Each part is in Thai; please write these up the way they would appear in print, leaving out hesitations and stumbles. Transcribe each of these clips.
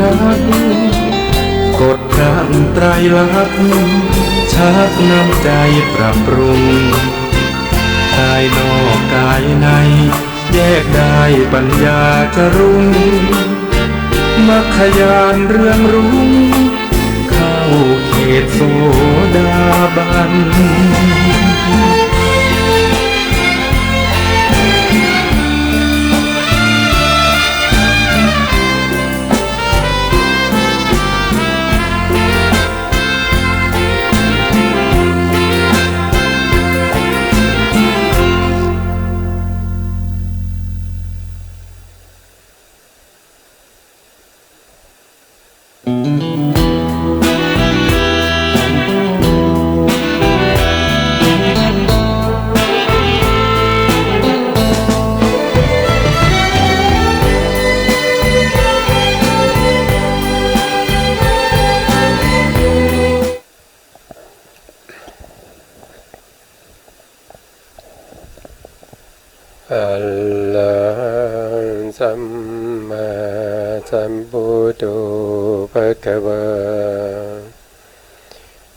นักกฎพระไตรลักษณ์ชักนำใจปรับปรุงกายนอกกายในแยกได้ปัญญาจะรุ่งมัคคยานเรื่องรุ่งเข้าเขตโสดาบันอะระหังสัมมาสัมพุทโธภะคะวา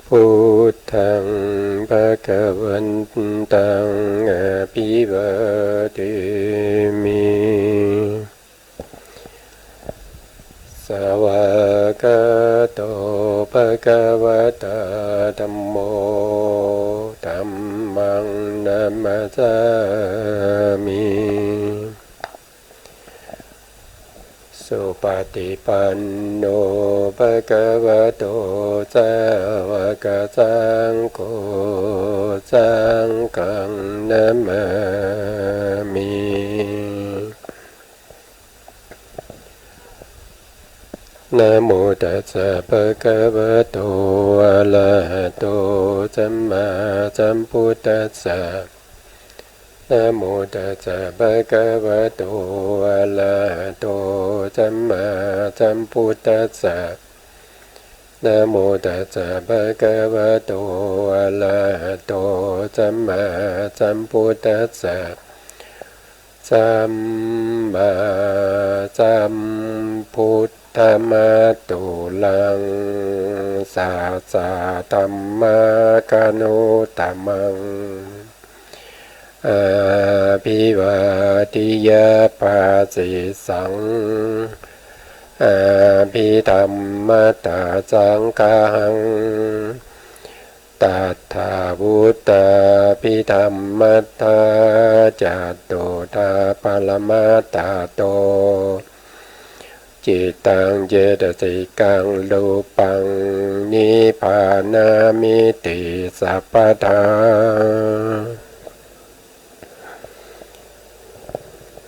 พุทธังภะคะวันตังอะภิวาเทมิสวากขาโตภะคะวะตาธัมโมธัมมังนัมมัสสามิสุปฏิปันโนภะคะวะโตสาวกสังโฆสังฆังนัมมามินะโมตัสสะภะคะวะโตอะระหะโตสัมมาสัมพุทธัสสะนะโมตัสสะภะคะวะโตอะระหะโตสัมมาสัมพุทธัสสะนะโมตัสสะภะคะวะโตอะระหะโตสัมมาสัมพุทธัสสะสัมมาสัมพุทธรรมะตุลังสาสะธัมมกานุตมังอาภิวาทิยาปัสสิสังอาภิธรรมตาสังฆังตัทธาวุตตาภิธรรมตาจัตโตตาปรมัตตาโตจิตตังเจตสิกังรูปังนิพพานามิติสัพพทา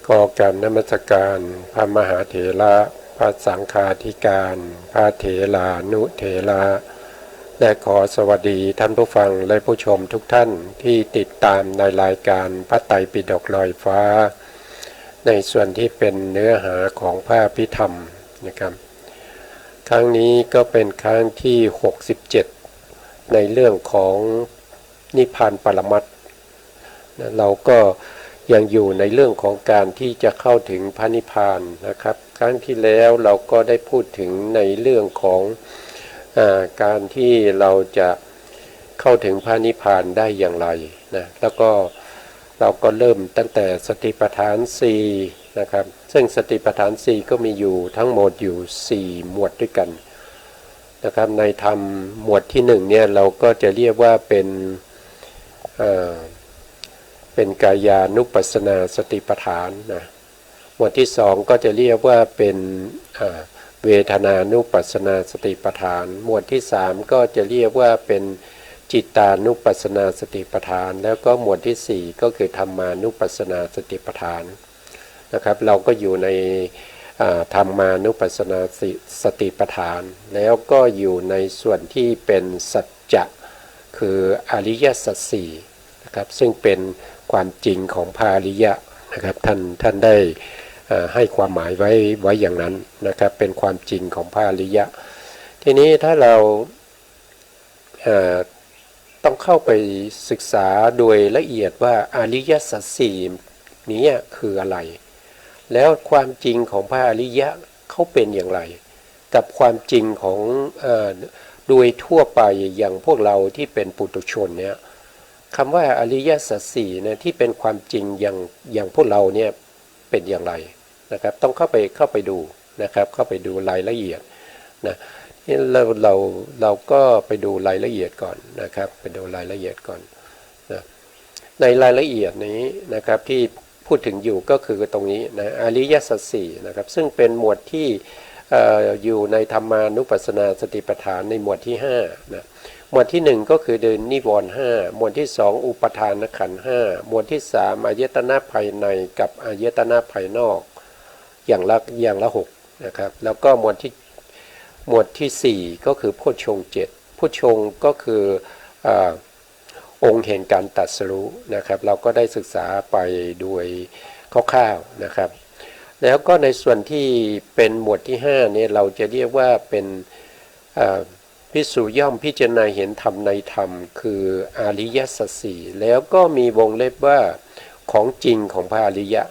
ขอกราบนมัสการพระมหาเถระพระสังฆาธิการพระเถรานุเถระและขอสวัสดีท่านผู้ฟังและผู้ชมทุกท่านที่ติดตามในรายการพระไตรปิฎกลอยฟ้าในส่วนที่เป็นเนื้อหาของพระอภิธรรมนะครับครั้งนี้ก็เป็นครั้งที่67ในเรื่องของนิพพานปรมัตถ์เราก็ยังอยู่ในเรื่องของการที่จะเข้าถึงพระนิพพานนะครับครั้งที่แล้วเราก็ได้พูดถึงในเรื่องของการที่เราจะเข้าถึงพระนิพพานได้อย่างไรนะแล้วก็เราก็เริ่มตั้งแต่สติปัฏฐาน4นะครับซึ่งสติปัฏฐาน4ก็มีอยู่ทั้งหมดอยู่4หมวดด้วยกันนะครับในธรรมหมวดที่1เนี่ยเราก็จะเรียกว่าเป็นกายานุปัสสนาสติปัฏฐานนะหมวดที่2ก็จะเรียกว่าเป็นเวทนานุปัสสนาสติปัฏฐานหมวดที่3ก็จะเรียกว่าเป็นจิตานุปัสสนาสติปัฏฐานแล้วก็หมวดที่4ก็คือธรรมานุปัสสนาสติปัฏฐานนะครับเราก็อยู่ในธรรมานุปัสสนาสติปัฏฐานแล้วก็อยู่ในส่วนที่เป็นสัจจะคืออริยสัจสี่นะครับซึ่งเป็นความจริงของพระอริยะนะครับท่านได้ให้ความหมายไว้อย่างนั้นนะครับเป็นความจริงของพระอริยะทีนี้ถ้าเราต้องเข้าไปศึกษาโดยละเอียดว่าอริยสัจสี่นี้คืออะไรแล้วความจริงของพระอริยะเขาเป็นอย่างไร กับความจริงของโดยทั่วไปอย่างพวกเราที่เป็นปุถุชนเนี่ยคำว่าอริยสัจสี่เนี่ยที่เป็นความจริงอย่างพวกเราเนี่ยเป็นอย่างไรนะครับต้องเข้าไปดูนะครับเข้าไปดูรายละเอียดนะเราก็ไปดูรายละเอียดก่อนนะครับไปดูรายละเอียดก่อนนะในรายละเอียดนี้นะครับที่พูดถึงอยู่ก็คือตรงนี้นะอริยสัจสี่นะครับซึ่งเป็นหมวดที่อยู่ในธรรมานุปัสสนาสติปัฏฐานในหมวดที่5นะหมวดที่1ก็คือเดินนิวรณ์5หมวดที่2อุปทานขันธ์5หมวดที่3อายตนะภายในกับอายตนะภายนอกอย่างละ6นะครับแล้วก็หมวดที่4ก็คือโพชฌงค์7โพชฌงค์ก็คือองค์แห่งการตรัสรู้นะครับเราก็ได้ศึกษาไปโดยคร่าวๆนะครับแล้วก็ในส่วนที่เป็นหมวดที่5เนี่ยเราจะเรียกว่าเป็นภิกษุย่อมพิจารณาเห็นธรรมในธรรมคืออริยสัจสี่แล้วก็มีวงเล็บว่าของจริงของพระอริยะ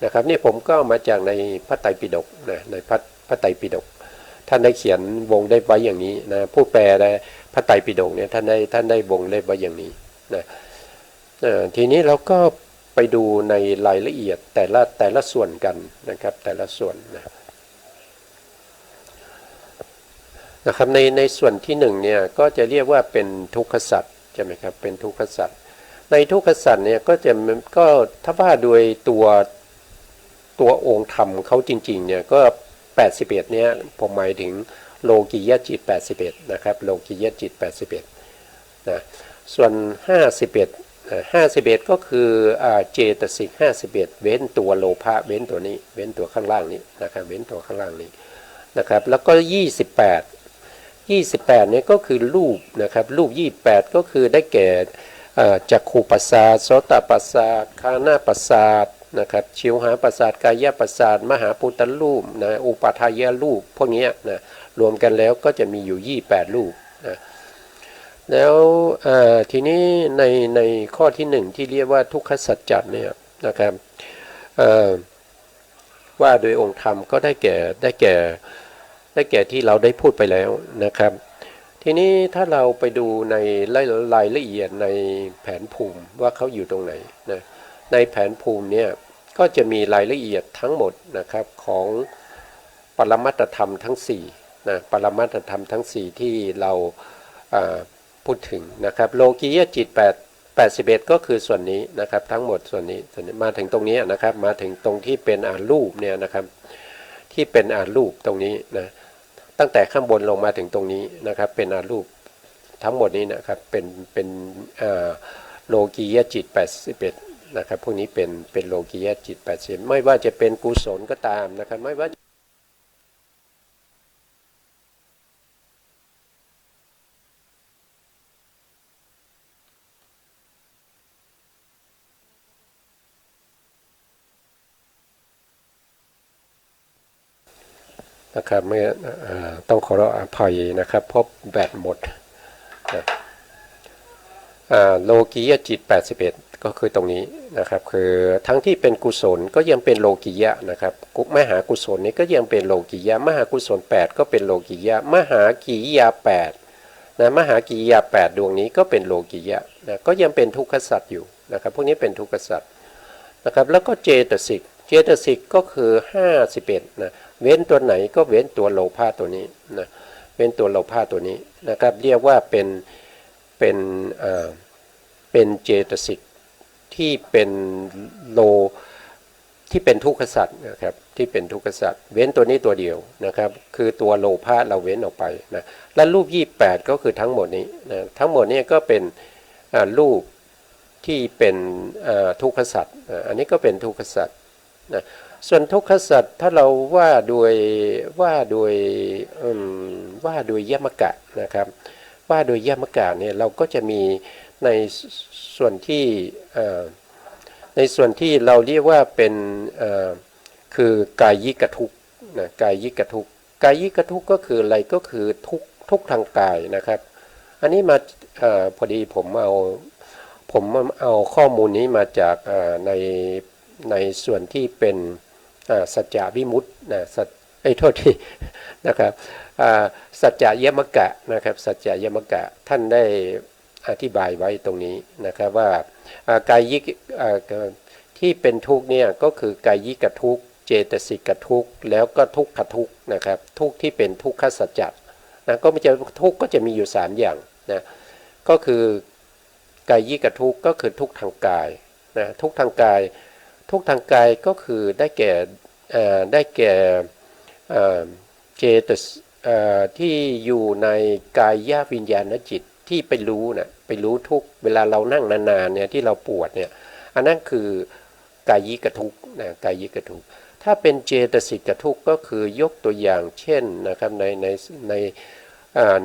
นะครับนี่ผมก็มาจากในพระไตรปิฎกนะในพระไตรปิฎกท่านได้เขียนวงเล็บไว้อย่างนี้นะผู้แปลในพระไตรปิฎกเนี่ยท่านได้วงเล็บไว้อย่างนี้นะทีนี้เราก็ไปดูในรายละเอียดแต่ละส่วนกันนะครับแต่ละส่วนนะครับในส่วนที่1เนี่ยก็จะเรียกว่าเป็นทุกขสัจใช่ไหมครับเป็นทุกขสัจในทุกขสัจเนี่ยก็ถ้าว่าโดยตัวองค์ธรรมเขาจริงๆเนี่ยก็81เนี่ยผมหมายถึงโลกิยจิต81นะครับโลกิยจิต81นะส่วน51ก็คือเจตสิก51เว้นตัวโลภะเว้นตัวนี้เว้นตัวข้างล่างนี้นะครับเว้นตัวข้างล่างนี้นะครับแล้วก็28เนี่ยก็คือรูปนะครับรูป28ก็คือได้แก่จักขุประสาทโสตประสาทฆานะประสาทนะครับชิวหาประสาทกายประสาทมหาภูตรูปนะอุปาทายรูปพวกนี้นะรวมกันแล้วก็จะมีอยู่28รูปนะแล้วทีนี้ในข้อที่1ที่เรียกว่าทุกขสัจจะเนี่ยนะครับว่าโดยองค์ธรรมก็ได้แก่ที่เราได้พูดไปแล้วนะครับทีนี้ถ้าเราไปดูในรายละเอียดในแผนภูมิว่าเขาอยู่ตรงไหนนะในแผนภูมิเนี่ยก็จะมีรายละเอียดทั้งหมดนะครับของปรมัตถธรรมทั้ง4นะปรมัตถธรรมทั้ง4ที่เราพูดถึงนะครับโลกียจิต81ก็คือส่วนนี้นะครับทั้งหมดส่วนนี้มาถึงตรงนี้นะครับมาถึงตรงที่เป็นรูปเนี่ยนะครับที่เป็นรูปตรงนี้นะตั้งแต่ข้างบนลงมาถึงตรงนี้นะครับเป็นรูปทั้งหมดนี้นะครับเป็นโลกียจิต81นะครับพวกนี้เป็นโลกียจิต80ไม่ว่าจะเป็นกุศลก็ตามนะครับไม่ว่านะครับไม่ต้องขออภัยนะครับเพราะแบตหมดนะโลกียจิต81ก็คือตรงนี้นะครับคือทั้งที่เป็นกุศลก็ยังเป็นโลกียะนะครับมหากุศลนี้ก็ยังเป็นโลกียะมหากุศล8ก็เป็นโลกียะมหากิริยา8นะมหากิริยา8ดวงนี้ก็เป็นโลกียะนะก็ยังเป็นทุกขสัจอยู่นะครับพวกนี้เป็นทุกขสัจนะครับแล้วก็เจตสิกก็คือ51นะเว้นตัวไหนก็เว้นตัวโลภะตัวนี้นะเว้นตัวโลภะตัวนี้นะครับเรียกว่าเป็นเจตสิกที่เป็นที่เป็นทุกขสัจนะครับที่เป็นทุกขสัจเว้นตัวนี้ตัวเดียวนะครับคือตัวโลภะเราเว้นออกไปนะและรูป28ก็คือทั้งหมดนี้นะทั้งหมดนี้ก็เป็นรูปที่เป็นทุกขสัจอันนี้ก็เป็นทุกขสัจนะส่วนทุกขสัจถ้าเราว่าโดยยมกะนะครับว่าโดยยมกะเนี่ยเราก็จะมีในส่วนที่เราเรียกว่าเป็นคือกายิกทุกข์นะกายิกทุกข์ก็คืออะไรก็คือทุกทางกายนะครับอันนี้มาพอดีผมเอาข้อมูลนี้มาจากในส่วนที่เป็นสัจจวิมุตตินะ โทษทีนะครับสัจจะยมกะนะครับสัจจะยมกะท่านได้อธิบายไว้ตรงนี้นะครับว่ากายยิกที่เป็นทุกข์เนี่ยก็คือกายยิกทุกข์เจตสิกทุกข์แล้วก็ทุกขทุกข์นะครับทุกข์ที่เป็นทุกขสัจจะนะก็มันจะทุกข์ก็จะมีอยู่3อย่างนะก็คือกายยิกทุกข์ก็คือทุกข์ทางกายนะทุกข์ทางกายทุกข์ทางกายก็คือได้แก่เจตที่อยู่ในกายวิญญาณจิตที่ไปรู้นะไปรู้ทุกเวลาเรานั่งนานๆเนี่ยที่เราปวดเนี่ยอันนั้นคือกายิกทุกนะกายิกทุกถ้าเป็นเจตสิกทุกก็คือยกตัวอย่างเช่นนะครับ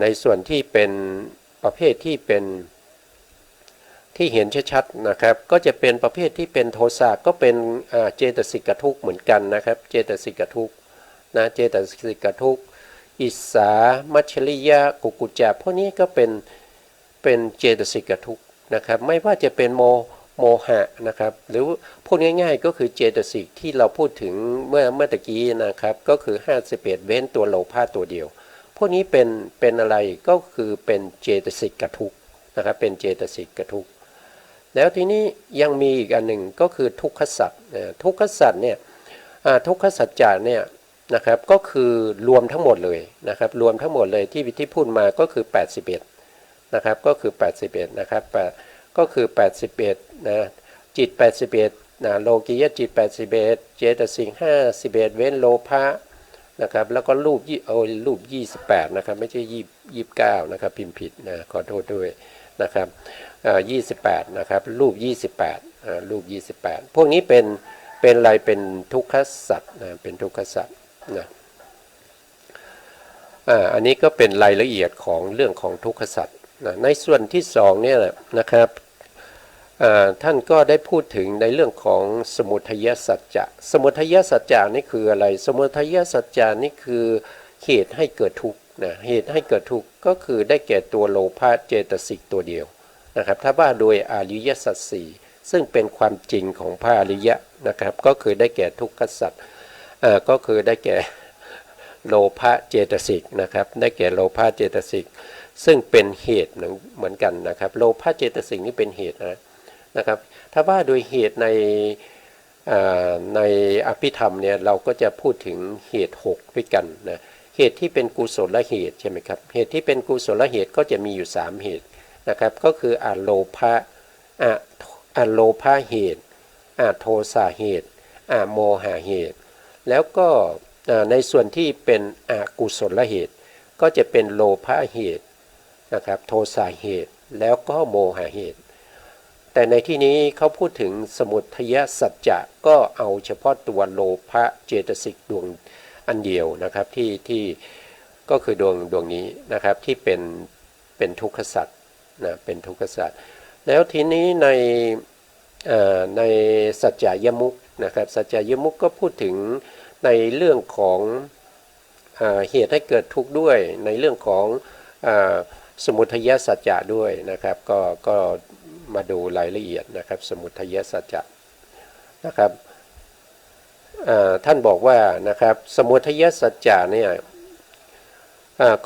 ในส่วนที่เป็นประเภทที่เป็นที่เห็นชัดๆนะครับก็จะเป็นประเภทที่เป็นโทสะก็เป็นเจตสิกทุกเหมือนกันนะครับเจตสิกทุกนะเจตสิกทุกอิสามัชริยะกุกุจจะพวกนี้ก็เป็นเจตสิกทุกนะครับไม่ว่าจะเป็นโมหะนะครับหรือพูดง่ายๆก็คือเจตสิกที่เราพูดถึงเมื่อตะกี้นะครับก็คือ51เว้นตัวโลภะตัวเดียวพวกนี้เป็นอะไรก็คือเป็นเจตสิกทุกนะครับเป็นเจตสิกทุกแล้วทีนี้ยังมีอีกอันหนึ่งก็คือทุกขสัจทุกขสัจเนี่ยทุกขสัจจะเนี่ยนะครับก็คือรวมทั้งหมดเลยนะครับรวมทั้งหมดเลยที่พูดมาก็คือ81นะครับก็คือ81นะครับก็คือ81นะจิต81นะโลกิยะจิต81เจตสิก51เว้นโลภะนะครับแล้วก็รูป28นะครับไม่ใช่29นะครับพิมพ์ผิดนะขอโทษด้วยนะครับ28นะครับรูป28รูป28พวกนี้เป็นอะไรเป็นทุกขสัจนะเป็นทุกขสัจนะอันนี้ก็เป็นรายละเอียดของเรื่องของทุกขสัจนะในส่วนที่2เนี่ยนะครับท่านก็ได้พูดถึงในเรื่องของสมุทัยสัจจะสมุทัยสัจจะนี่คืออะไรสมุทัยสัจจะนี่คือเหตุให้เกิดทุกข์นะเหตุให้เกิดทุกข์ก็คือได้แก่ตัวโลภะเจตสิกตัวเดียวนะครับถ้าว่าโดยอริยสัจสี่ซึ่งเป็นความจริงของพระอริยะนะครับก็คือได้แก่ทุกขสัจก็คือได้แก่โลภะเจตสิกนะครับได้แก่โลภะเจตสิกซึ่งเป็นเหตุเหมือนกันนะครับโลภะเจตสิกนี่เป็นเหตุนะครับถ้าว่าโดยเหตุในอภิธรรมเนี่ยเราก็จะพูดถึงเหตุ6ด้วยกันนะเหตุที่เป็นกุศลเหตุใช่ไหมครับเหตุที่เป็นกุศลเหตุก็จะมีอยู่3เหตุนะครับก็คืออโลภะเหตุโทสะเหตุโมหะเหตุแล้วก็ในส่วนที่เป็นอกุศลเหตุก็จะเป็นโลภะเหตุนะครับโทสะเหตุแล้วก็โมหะเหตุแต่ในที่นี้เขาพูดถึงสมุทัยสัจจะก็เอาเฉพาะตัวโลภะเจตสิกดวงอันเดียวนะครับที่ก็คือดวงนี้นะครับที่เป็นทุกขสัจนะเป็นทุกขสัจแล้วทีนี้ในสัจจะยมุกนะครับสัจจะยมุกก็พูดถึงในเรื่องของเหตุให้เกิดทุกข์ด้วยในเรื่องของสมุทัยสัจจะด้วยนะครับก็มาดูรายละเอียดนะครับสมุทัยสัจจะนะครับท่านบอกว่านะครับสมุทัยสัจจะเนี่ย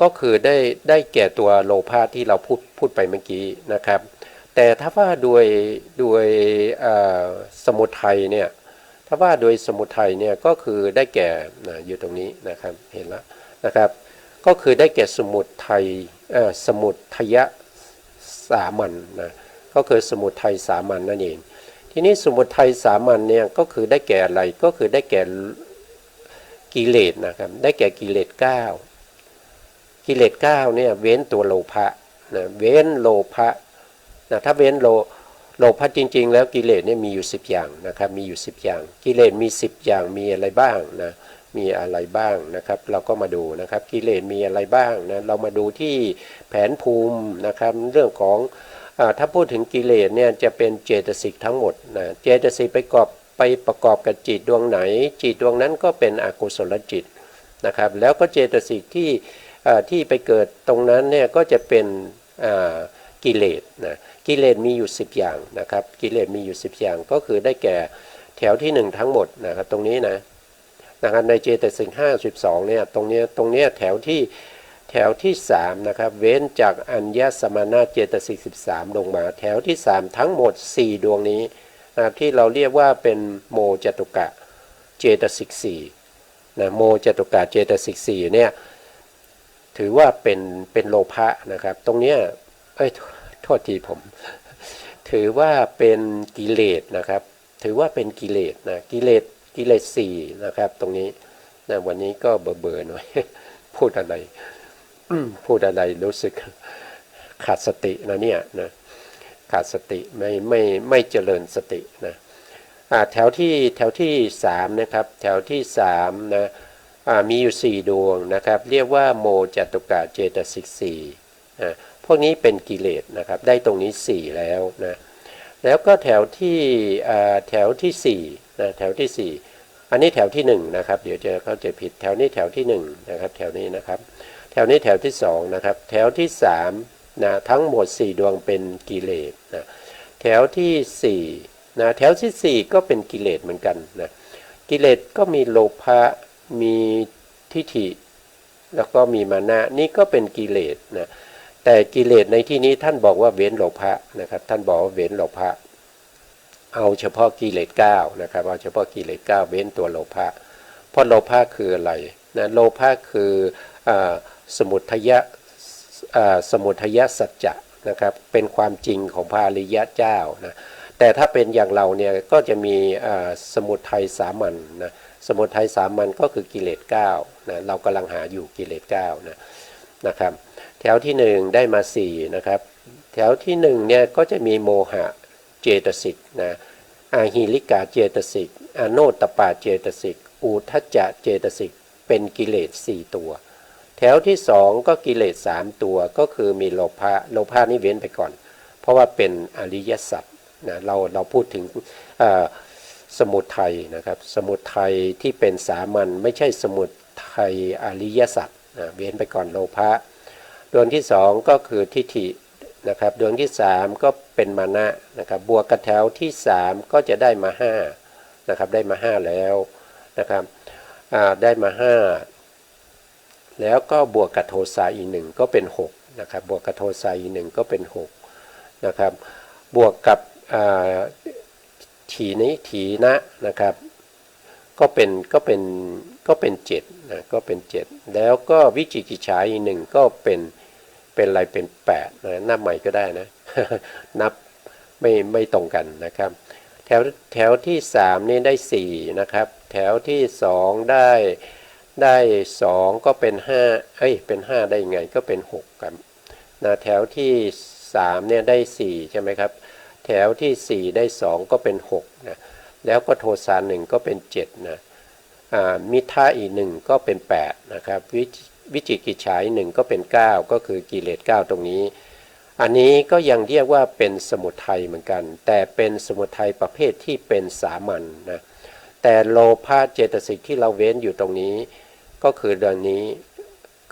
ก็คือได้แก่ตัวโลภะที่เราพูดไปเมื่อกี้นะครับแต่ถ้าว่าโดยสมุทัยเนี่ยถ้าว่าโดยสมุทัยเนี่ยก็คือได้แก่อยู่ตรงนี้นะครับเห็นแล้วนะครับก็คือได้แก่สมุทัยสามัญนะก็คือสมุทัยสามัญนั่นเองทีนี้สมุทัยสามัญเนี่ยก็คือได้แก่อะไรก็คือได้แก่กิเลสนะครับได้แก่กิเลส9กิเลส9เนี่ยเว้นตัวโลภะนะเว้นโลภะนะถ้าเว้นโลภะจริงๆแล้วกิเลสเนี่ยมีอยู่10อย่างนะครับมีอยู่10อย่างกิเลสมี10อย่างมีอะไรบ้างนะมีอะไรบ้างนะครับเราก็มาดูนะครับกิเลสมีอะไรบ้างนะเรามาดูที่แผนภูมินะครับเรื่องของถ้าพูดถึงกิเลสเนี่ยจะเป็นเจตสิกทั้งหมดนะเจตสิกไปประกอบกับจิตดวงไหนจิตดวงนั้นก็เป็นอกุศลจิตนะครับแล้วก็เจตสิกที่ไปเกิดตรงนั้นเนี่ยก็จะเป็นกิเลสนะกิเลสมีอยู่10อย่างนะครับกิเลสมีอยู่10อย่างก็คือได้แก่แถวที่1ทั้งหมดนะครับตรงนี้นะ นะครับในเจตสิก52เนี่ยตรงเนี้ยแถวที่3นะครับเว้นจากอัญญสมานาเจตสิก13ลงมาแถวที่3ทั้งหมด4ดวงนี้นะครับที่เราเรียกว่าเป็นโมจตุกะเจตสิก4นะโมจตุกะเจตสิก4เนี่ยถือว่าเป็นโลภะนะครับตรงเนี้ยโทษทีผมถือว่าเป็นกิเลสนะครับถือว่าเป็นกิเลสนะกิเลส4นะครับตรงนี้นะวันนี้ก็เบอร์หน่อย พูดอะไรรู้สึกขาดสตินะเนี่ยนะขาดสติไม่เจริญสตินะแถวที่3นะครับแถวที่3นะมีอยู่4ดวงนะครับเรียกว่าโมจตุกะเจตสิก4พวกนี้เป็นกิเลสนะครับได้ตรงนี้4แล้วนะแล้วก็แถวที่4นะแถวที่4อันนี้แถวที่1นะครับเดี๋ยวจะเข้าใจผิดแถวนี้แถวที่1นะครับแถวนี้นะครับแถวนี้แถวที่2นะครับแถวที่3นะทั้งหมด4ดวงเป็นกิเลสนะแถวที่4นะแถวที่4ก็เป็นกิเลสเหมือนกันนะกิเลสก็มีโลภะมีทิฏฐิแล้วก็มีมานะนี่ก็เป็นกิเลสนะแต่กิเลสในที่นี้ท่านบอกว่าเว้นโลภะนะครับท่านบอกว่าเว้นโลภะเอาเฉพาะกิเลส9นะครับเอาเฉพาะกิเลส9เว้นตัวโลภะเพราะโลภะคืออะไรนะโลภะคือสมุทัยสัจจะนะครับเป็นความจริงของพระอริยะเจ้านะแต่ถ้าเป็นอย่างเราเนี่ยก็จะมีสมุทัยสามัญนะสมุทัยสามัญก็คือกิเลส9นะเรากำลังหาอยู่กิเลส9นะครับแถวที่1ได้มา4นะครับแถวที่1เนี่ยก็จะมีโมหะเจตสิกนะอาหิริกาเจตสิกอโนตปาเจตสิกอุทธัจจะเจตสิกเป็นกิเลส4ตัวแถวที่2ก็กิเลส3ตัวก็คือมีโลภะนี่เว้นไปก่อนเพราะว่าเป็นอริยสัจนะเราพูดถึงสมุทัยนะครับสมุทัยที่เป็นสามัญไม่ใช่สมุทัยอริยสัจนะเว้นไปก่อนโลภะดวงที่2ก็คือทิฏฐินะครับดวงที่3ก็เป็นมานะนะครับบวกกับแถวที่3ก็จะได้มา5นะครับได้มา5แล้วนะครับได้มา5แล้วก็บวกกับโทสะอีก1ก็เป็น6นะครับบวกกับโทสะอีก1ก็เป็น6นะครับบวกกับถีนะนะครับก็เป็น7นะก็เป็น7แล้วก็วิจิกิจฉาอีก1ก็เป็นอะไรเป็น8นะนับใหม่ก็ได้นะ นับไม่ตรงกันนะครับแถวที่3นี่ได้4นะครับแถวที่2ได้2ก็เป็น5เป็น5ได้ยังไงก็เป็น6ครับนะแถวที่3เนี่ยได้4ใช่ไหมครับแถวที่4ได้2ก็เป็น6นะแล้วก็โทสะ1ก็เป็น7นะมิทธะอีก1ก็เป็น8นะครับวิจิกิจฉา1ก็เป็น9ก็คือกิเลส9ตรงนี้อันนี้ก็ยังเรียกว่าเป็นสมุทัยเหมือนกันแต่เป็นสมุทัยประเภทที่เป็นสามัญนะแต่โลภะเจตสิกที่เราเว้นอยู่ตรงนี้ก็คือเรื่องนี้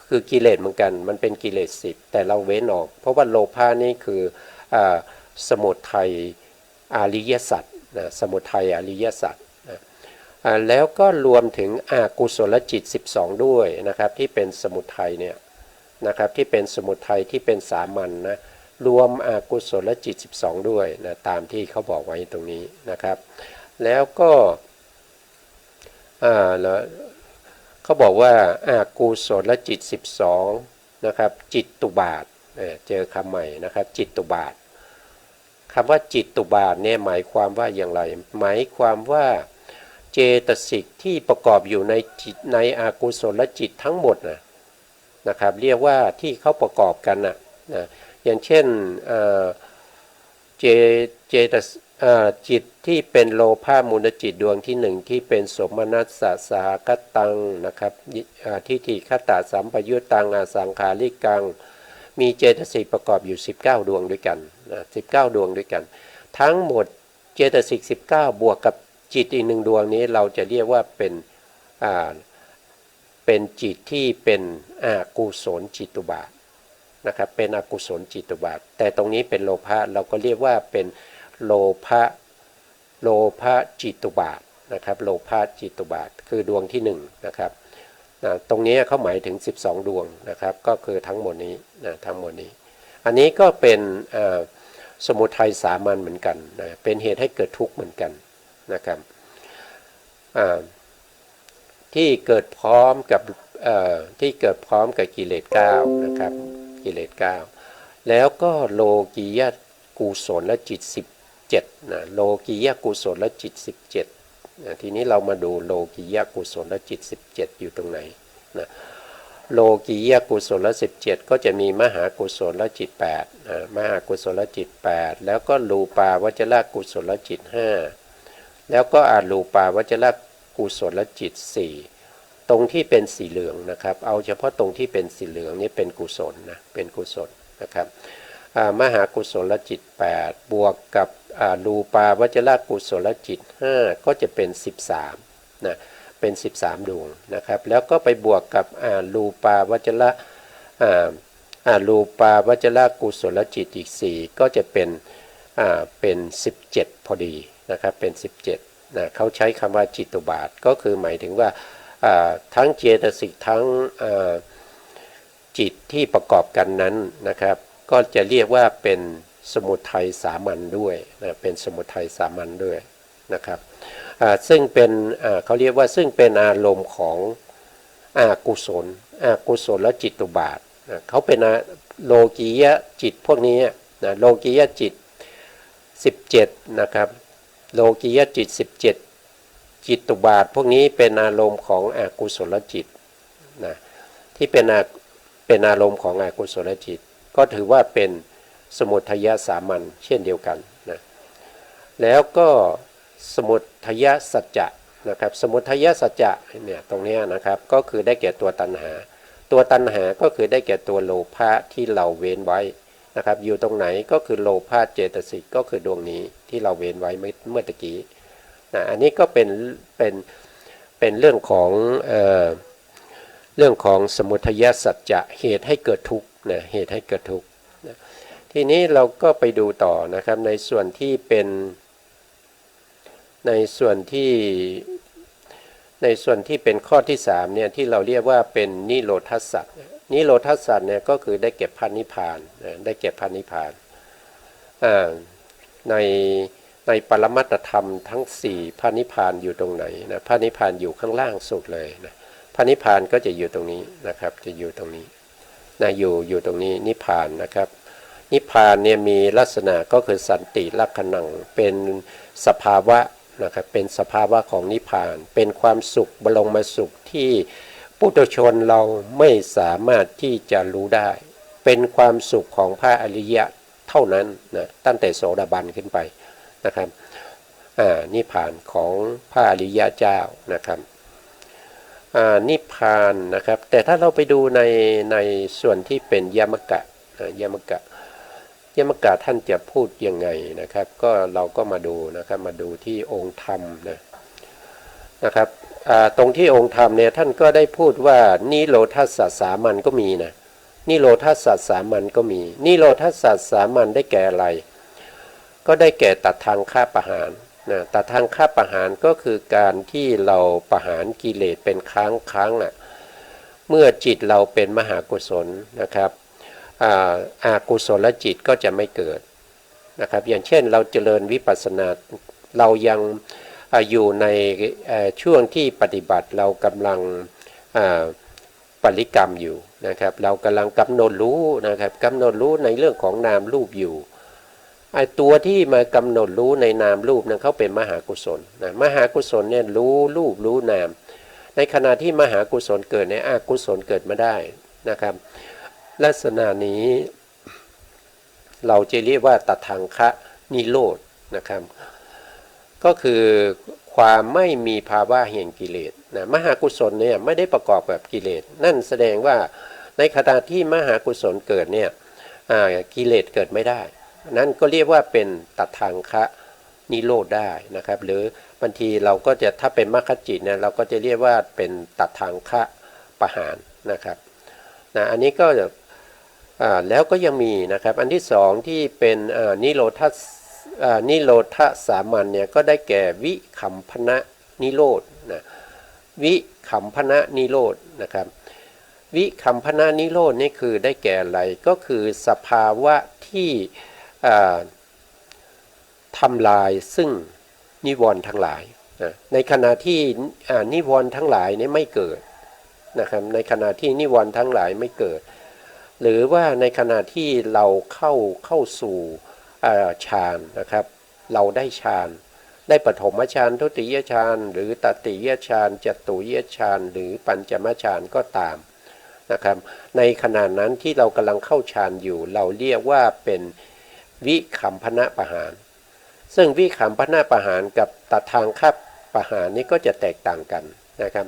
คือกิเลสเหมือนกันมันเป็นกิเลส10แต่เราเว้นออกเพราะว่าโลภะนี่คือสมุทัยอริยสัจนะสมุทัยอริยสัจนะแล้วก็รวมถึงอกุศลจิต12ด้วยนะครับที่เป็นสมุทัยเนี่ยนะครับที่เป็นสมุทัยที่เป็นสามัญนะรวมอกุศลจิต12ด้วยนะตามที่เขาบอกไว้ตรงนี้นะครับแล้วก็แล้วเขาบอกว่าอากุศลจิต12นะครับจิตตุบาทเจอคำใหม่นะครับจิตตุบาทคำว่าจิตตุบาทเนี่ยหมายความว่าอย่างไรหมายความว่าเจตสิกที่ประกอบอยู่ในจิตในอากุศลจิตทั้งหมดนะครับเรียกว่าที่เขาประกอบกันนะอย่างเช่นจิตที่เป็นโลภะมูลจิตดวงที่1ที่เป็นสมนัสสะสหคตังนะครับทิฏฐิคตสัมปยุตตังอสังขาริกังมีเจตสิกประกอบอยู่19ดวงด้วยกัน19ดวงด้วยกันทั้งหมดเจตสิก19บวกกับจิตอีก1ดวงนี้เราจะเรียกว่าเป็นจิตที่เป็นอกุศลจิตตุบาทนะครับเป็นอกุศลจิตตุบาทแต่ตรงนี้เป็นโลภะเราก็เรียกว่าเป็นโลภะจิตตุบาท นะครับโลภะจิตตุบาทคือดวงที่1นะครับตรงนี้เขาหมายถึง12ดวงนะครับก็คือทั้งหมดนี้นะทั้งหมดนี้อันนี้ก็เป็นสมุทัยสามัญเหมือนกันนะเป็นเหตุให้เกิดทุกข์เหมือนกันนะครับที่เกิดพร้อมกับกิเลส9นะครับกิเลส9แล้วก็โลกียะกุศลและจิต17นะโลกียะกุศลและจิต17นะทีนี้เรามาดูโลกียะกุศลและจิต17อยู่ตรงไหนนะโลกียะกุศลและ17ก็จะมีมหากุศลและจิต8นะมหากุศลและจิต8แล้วก็รูปาวจรกุศลและจิต5แล้วก็อารูปาวจรกุศลและจิต4ตรงที่เป็นสีเหลืองนะครับเอาเฉพาะตรงที่เป็นสีเหลืองนี้เป็นกุศลนะเป็นกุศลนะครับมหากุศลจิต8บวกกับรูปาวจรกุศลจิต5ก็จะเป็น13นะเป็น13ดวงนะครับแล้วก็ไปบวกกับรูปาวจรกุศลจิตอีก4ก็จะเป็น17พอดีนะครับเป็น17นะเขาใช้คำว่าจิตตุบาทก็คือหมายถึงว่าทั้งเจตสิกทั้งจิตที่ประกอบกันนั้นนะครับก็จะเรียกว่าเป็นสมุทัยสามัญด้วยนะเป็นสมุทัยสามัญด้วยนะครับซึ่งเป็นเขาเรียกว่าซึ่งเป็นอารมณ์ของกุศลและจิตตุบาทเขาเป็นโลกียะจิตพวกนี้นะโลกียะจิต17นะครับโลกียะจิต17จิตตุบาทพวกนี้เป็นอารมณ์ของอกุศลจิตนะที่เป็นอารมณ์ของอกุศลจิตก็ถือว่าเป็นสมุทัยสามัญเช่นเดียวกันนะแล้วก็สมุทัยสัจจะนะครับสมุทัยสัจจะเนี่ยตรงนี้นะครับก็คือได้แก่ตัวตัณหาก็คือได้แก่ตัวโลภะที่เราเว้นไว้นะครับอยู่ตรงไหนก็คือโลภะเจตสิกก็คือดวงนี้ที่เราเว้นไว้เมื่อตะกี้นะอันนี้ก็เป็นเรื่องของสมุทัยสัจจะเหตุให้เกิดทุกข์นะเหตุให้เกิดทุกข์นะทีนี้เราก็ไปดูต่อนะครับในส่วนที่เป็นข้อที่3เนี่ยที่เราเรียกว่าเป็นนิโรธสัจนิโรธสัจเนี่ยก็คือได้แก่พระนิพพานนะได้แก่พระนิพพานในปรมัตถธรรมทั้ง4พระนิพพานอยู่ตรงไหนนะพระนิพพานอยู่ข้างล่างสุดเลยนะพระนิพพานก็จะอยู่ตรงนี้นะครับจะอยู่ตรงนี้นะอยู่ตรงนี้นิพพานนะครับนิพพานเนี่ยมีลักษณะก็คือสันติลักขณังเป็นสภาวะนะครับเป็นสภาวะของนิพพานเป็นความสุขบรมสุขที่ปุถุชนเราไม่สามารถที่จะรู้ได้เป็นความสุขของพระอริยะเท่านั้นนะตั้งแต่โสดาบันขึ้นไปนะครับนิพพานของพระอริยะเจ้านะครับนิพพานนะครับแต่ถ้าเราไปดูในส่วนที่เป็นยมกะท่านจะพูดยังไงนะครับก็เราก็มาดูนะครับมาดูที่องค์ธรรมนะครับตรงที่องค์ธรรมเนี่ยท่านก็ได้พูดว่านิโรธสัจสามัญก็มีนะนิโรธสัจสามัญก็มีนิโรธสัจสามัญได้แก่อะไรก็ได้แก่ตัดทางฆ่าประหารนะตัดทางฆ่าประหารก็คือการที่เราประหารกิเลสเป็นครั้งเมื่อจิตเราเป็นมหากุศลนะครับอากุศลจิตก็จะไม่เกิดนะครับอย่างเช่นเราเจริญวิปัสสนาเรายังอยู่ในช่วงที่ปฏิบัติเรากำลังปริกรรมอยู่นะครับเรากำลังกำหนดรู้นะครับกำหนดรู้ในเรื่องของนามรูปอยู่ไอ้ตัวที่มากำหนดรู้ในนามรูปนั้นเขาเป็นมหากุศลนะมหากุศลเนี่ยรู้รูปรู้นามในขณะที่มหากุศลเกิดในอกุศลเกิดมาได้นะครับลักษณะนี้เราจะเรียกว่าตัดทางคะนิโรธนะครับก็คือความไม่มีภาวะแห่งกิเลสนะมหากุศลเนี่ยไม่ได้ประกอบกับกิเลสนั่นแสดงว่าในขณะที่มหากุศลเกิดเนี่ยกิเลสเกิดไม่ได้นั่นก็เรียกว่าเป็นตัดทางคะนิโรธได้นะครับหรือบางทีเราก็จะถ้าเป็นมรรคจิตเนี่ยเราก็จะเรียกว่าเป็นตัดทางคะประหารนะครับนะอันนี้ก็แล้วก็ยังมีนะครับอันที่สองที่เป็นนิโรธสามัญเนี่ยก็ได้แก่วิคัมพนะ นิโรธนะวิคัมภนะนิโรธนะครับวิคัมภนะนิโรธนี่คือได้แก่อะไรก็คือสภาวะที่ทำลายซึ่งนิวรณ์ทั้งหลายนะในขณะที่นิวรณ์ทั้งหลายนี้ไม่เกิดนะครับในขณะที่นิวรณ์ทั้งหลายไม่เกิดหรือว่าในขณะที่เราเข้าสู่ฌานนะครับเราได้ฌานได้ปฐมฌานทุติยฌานหรือตติยฌานจตุยฌานหรือปัญจมฌานก็ตามนะครับในขณะนั้นที่เรากำลังเข้าฌานอยู่เราเรียกว่าเป็นวิคัมภนะปหานซึ่งวิคัมภนะปหานกับตัดทางคับปหานนี้ก็จะแตกต่างกันนะครับ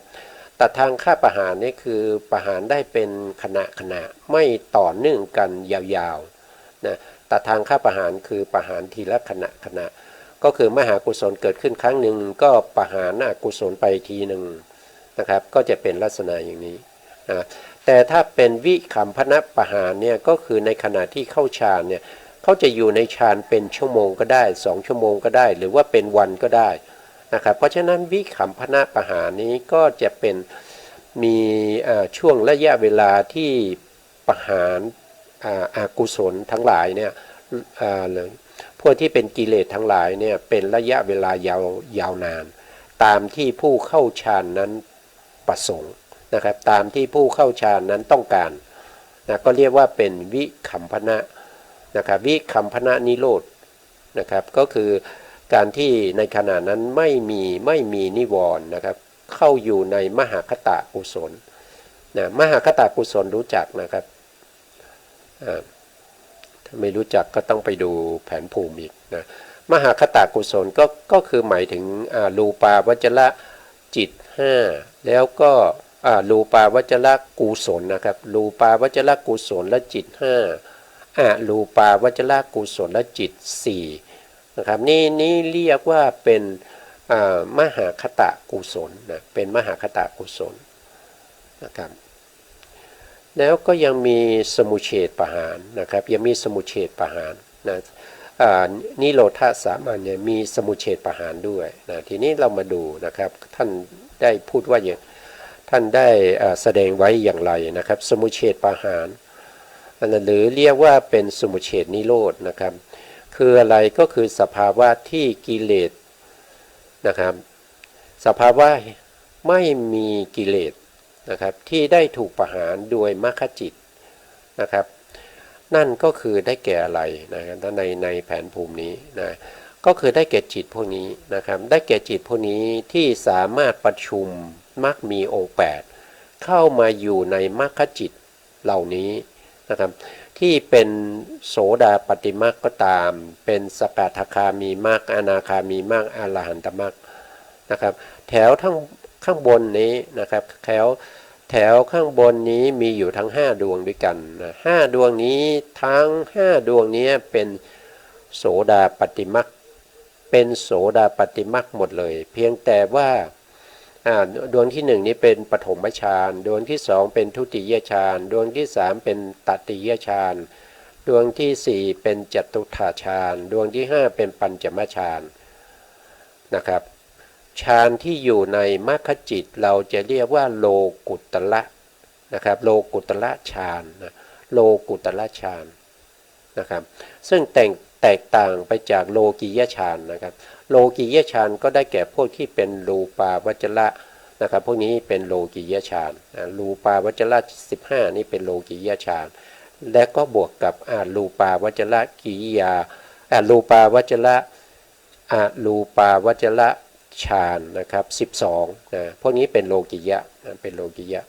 ตัดทางฆ่าประหารนี่คือประหารได้เป็นขณะไม่ต่อเนื่องกันยาวๆนะตัดทางฆ่าประหารคือประหารทีละขณะก็คือมหากุศลเกิดขึ้นครั้งหนึ่งก็ประหารอกุศลไปทีหนึ่งนะครับก็จะเป็นลักษณะอย่างนี้นะแต่ถ้าเป็นวิคัมภนะประหารเนี่ยก็คือในขณะที่เข้าฌานเนี่ยเขาจะอยู่ในฌานเป็นชั่วโมงก็ได้2ชั่วโมงก็ได้หรือว่าเป็นวันก็ได้นะครับเพราะฉะนั้นวิคัมภนะปหานี้ก็จะเป็นมีช่วงระยะเวลาที่ประหารอกุศลทั้งหลายเนี่ยพวกที่เป็นกิเลสทั้งหลายเนี่ยเป็นระยะเวลายาวนานตามที่ผู้เข้าฌานนั้นประสงค์นะครับตามที่ผู้เข้าฌานนั้นต้องการนะก็เรียกว่าเป็นวิคัมภนะนะครับวิคัมภนะนิโรธนะครับก็คือการที่ในขณะนั้นไม่มีนิวรณ์นะครับเข้าอยู่ในมหคตกุศลนะมหคตกุศลรู้จักนะครับถ้าไม่รู้จักก็ต้องไปดูแผนภูมิอีกนะมหคตกุศลก็คือหมายถึงรูปาวจรจิต5แล้วก็รูปาวจรกุศลนะครับรูปาวจรกุศลและจิต5รูปาวจรกุศลและจิต4นะครับนี่เรียกว่าเป็นมหาคตกุศลนะเป็นมหาคตกุศลนะครับแล้วก็ยังมีสมุเฉทปหานนะครับยังมีสมุเฉทปหานนะนิโรธสามัญเนี่ยมีสมุเฉทปหานด้วยนะทีนี้เรามาดูนะครับท่านได้พูดว่าอย่างท่านได้แสดงไว้อย่างไรนะครับสมุเฉทปหานหรือเรียกว่าเป็นสมุเฉทนิโรธนะครับคืออะไรก็คือสภาวะที่กิเลสนะครับสภาวะไม่มีกิเลสนะครับที่ได้ถูกประหารโดยมรรคจิตนะครับนั่นก็คือได้แก่อะไรนะครับในแผนภูมินี้นะก็คือได้แก่จิตพวกนี้นะครับได้แก่จิตพวกนี้ที่สามารถประชุมมรรคมีองค์8เข้ามาอยู่ในมรรคจิตเหล่านี้นะครับที่เป็นโสดาปัตติมรรคก็ตามเป็นสกทาคามีมรรคอนาคามีมรรคอรหันตมรรคนะครับแถวทั้งข้างบนนี้นะครับแถวข้างบนนี้มีอยู่ทั้ง5ดวงด้วยกันนะ5ดวงนี้ทั้ง5ดวงนี้เป็นโสดาปัตติมรรคเป็นโสดาปัตติมรรคหมดเลยเพียงแต่ว่าดวงที่1นี้เป็นปฐมฌานดวงที่2เป็นทุติยฌานดวงที่3เป็นตติยฌานดวงที่4เป็นจตุตถฌานดวงที่5เป็นปัญจมฌานนะครับฌานที่อยู่ในมรรคจิตเราจะเรียกว่าโลกุตระนะครับโลกุตระฌานนะโลกุตระฌานนะครับซึ่งแตกต่างไปจากโลกียฌานนะครับโลกียฌานก็ได้แก่พวกที่เป็นรูปาวจระนะครับพวกนี้เป็นโลกียฌานรูปาวจระ15นี่เป็นโลกียฌานและก็บวกกับรูปาวจระกิริยารูปาวจระรูปาวจระฌานนะครับ12นะพวกนี้เป็นโลกิยะเป็นโลกิยะ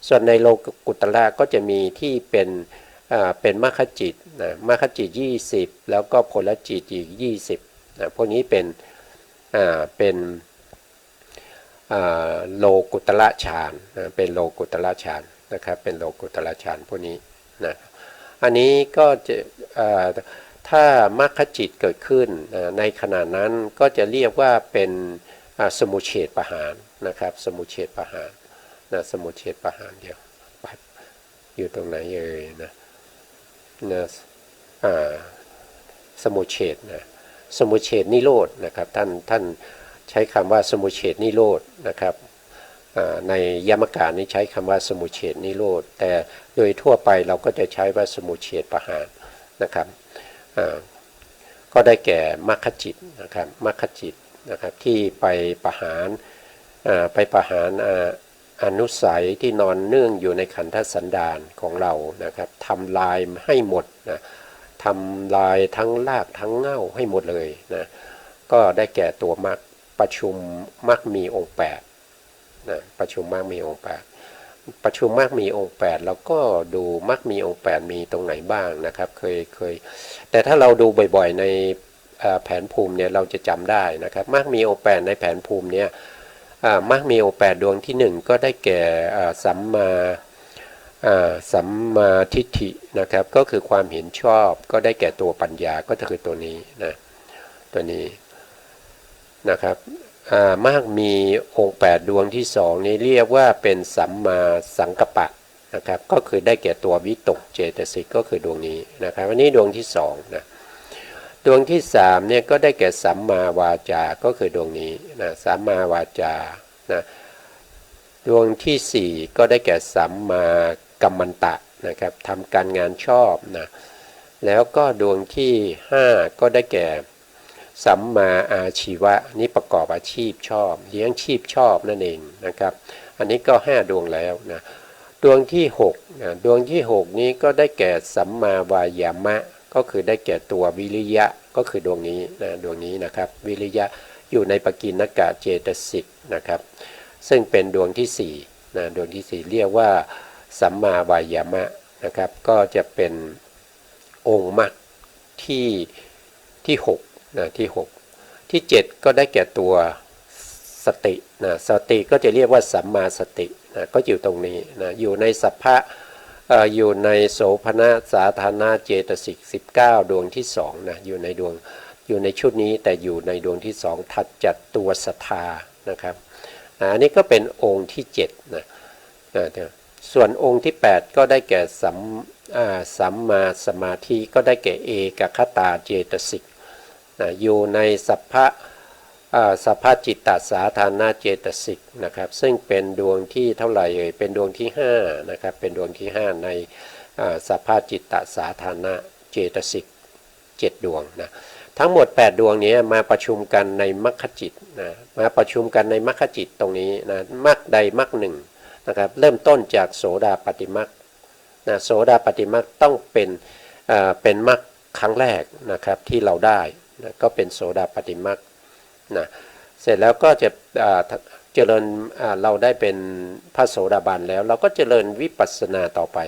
ส่วนในโลกุตระก็จะมีที่เป็นมรรคจิตนะมรรคจิต20แล้วก็ผลจิตอีก20นะพวกนี้เป็นโลกุตระฌานนะเป็นโลกุตระฌานนะครับเป็นโลกุตระฌานพวกนี้นะอันนี้ก็จะถ้ามรรคจิตเกิดขึ้นในขณะนั้นก็จะเรียกว่าเป็นสมุเฉทปหานนะครับสมุเฉทปหานนะสมุเฉทปหานเดียวอยู่ตรงไหนนะสมุเฉทนะสมุเฉทนิโรธนะครับท่าน ใช้คำว่าสมุเฉทนิโรธนะครับในยมการนี้ใช้คำว่าสมุเฉทนิโรธแต่โดยทั่วไปเราก็จะใช้ว่าสมุเฉทประหารนะครับก็ได้แก่มรรคจิตนะครับมรรคจิตนะครับที่ไปประหารอนุสัยที่นอนเนื่องอยู่ในขันธสันดานของเรานะครับทำลายให้หมดนะทำลายทั้งรากทั้งเง่าให้หมดเลยนะก็ได้แก่ตัวมรรคประชุมมรรคมีองค์8นะประชุมมรรคมีองค์8ประชุมมรรคมีองค์8แล้วก็ดูมรรคมีองค์8มีตรงไหนบ้างนะครับเคยแต่ถ้าเราดูบ่อยๆในแผนภูมิเนี่ยเราจะจำได้นะครับมรรคมีองค์8ในแผนภูมิเนี่ยมรรคมีองค์8ดวงที่1ก็ได้แก่สัมมาทิฏฐินะครับก็คือความเห็นชอบก็ได้แก่ตัวปัญญาก็คือตัวนี้นะตัวนี้นะครับมรรคมีองค์8ดวงที่2นี้เรียกว่าเป็นสัมมาสังกัปปะนะครับก็คือได้แก่ตัววิตกเจตสิกก็คือดวงนี้นะครับอันนี้ดวงที่2นะดวงที่3เนี่ยก็ได้แก่สัมมาวาจาก็คือดวงนี้นะสัมมาวาจานะดวงที่4ก็ได้แก่สัมมากัมมันตะนะครับทำการงานชอบนะแล้วก็ดวงที่5ก็ได้แก่สัมมาอาชีวะนี่ประกอบอาชีพชอบเลี้ยงชีพชอบนั่นเองนะครับอันนี้ก็5ดวงแล้วนะดวงที่6นะดวงที่6นี้ก็ได้แก่สัมมาวายามะก็คือได้แก่ตัววิริยะก็คือดวงนี้นะดวงนี้นะครับวิริยะอยู่ในปกิณณกะเจตสิกนะครับซึ่งเป็นดวงที่4นะดวงที่4เรียกว่าสัมมาวายามะนะครับก็จะเป็นองค์มรรคที่6นะที่6ที่7ก็ได้แก่ตัวสตินะสติก็จะเรียกว่าสัมมาสตินะก็อยู่ตรงนี้นะอยู่ในสัพพะอยู่ในโสภณสาธารณเจตสิก19ดวงที่2นะอยู่ในชุดนี้แต่อยู่ในดวงที่2ถัดจากตัวศรัทธานะครับอันนี้ก็เป็นองค์ที่7นะส่วนองค์ที่8ก็ได้แก่สัมมาสมาธิก็ได้แก่เอกคตาเจตสิกอยู่ในสัพพจิตตสาธารณเจตสิกนะครับซึ่งเป็นดวงที่เท่าไหร่เป็นดวงที่5นะครับเป็นดวงที่5ในสัพพจิตตสาธารณเจตสิก7ดวงนะทั้งหมด8ดวงนี้มาประชุมกันในมรรคจิตนะมาประชุมกันในมรรคจิตตรงนี้นะมรรคใดมรรคหนึ่งนะครับเริ่มต้นจากโสดาปัตติมรรคนะโสดาปัตติมรรคต้องเป็นมรรคครั้งแรกนะครับที่เราได้นะก็เป็นโสดาปัตติมรรคนะเสร็จแล้วก็จะเจริญเราได้เป็นพระโสดาบันแล้วเราก็เจริญวิปัสสนาต่อไป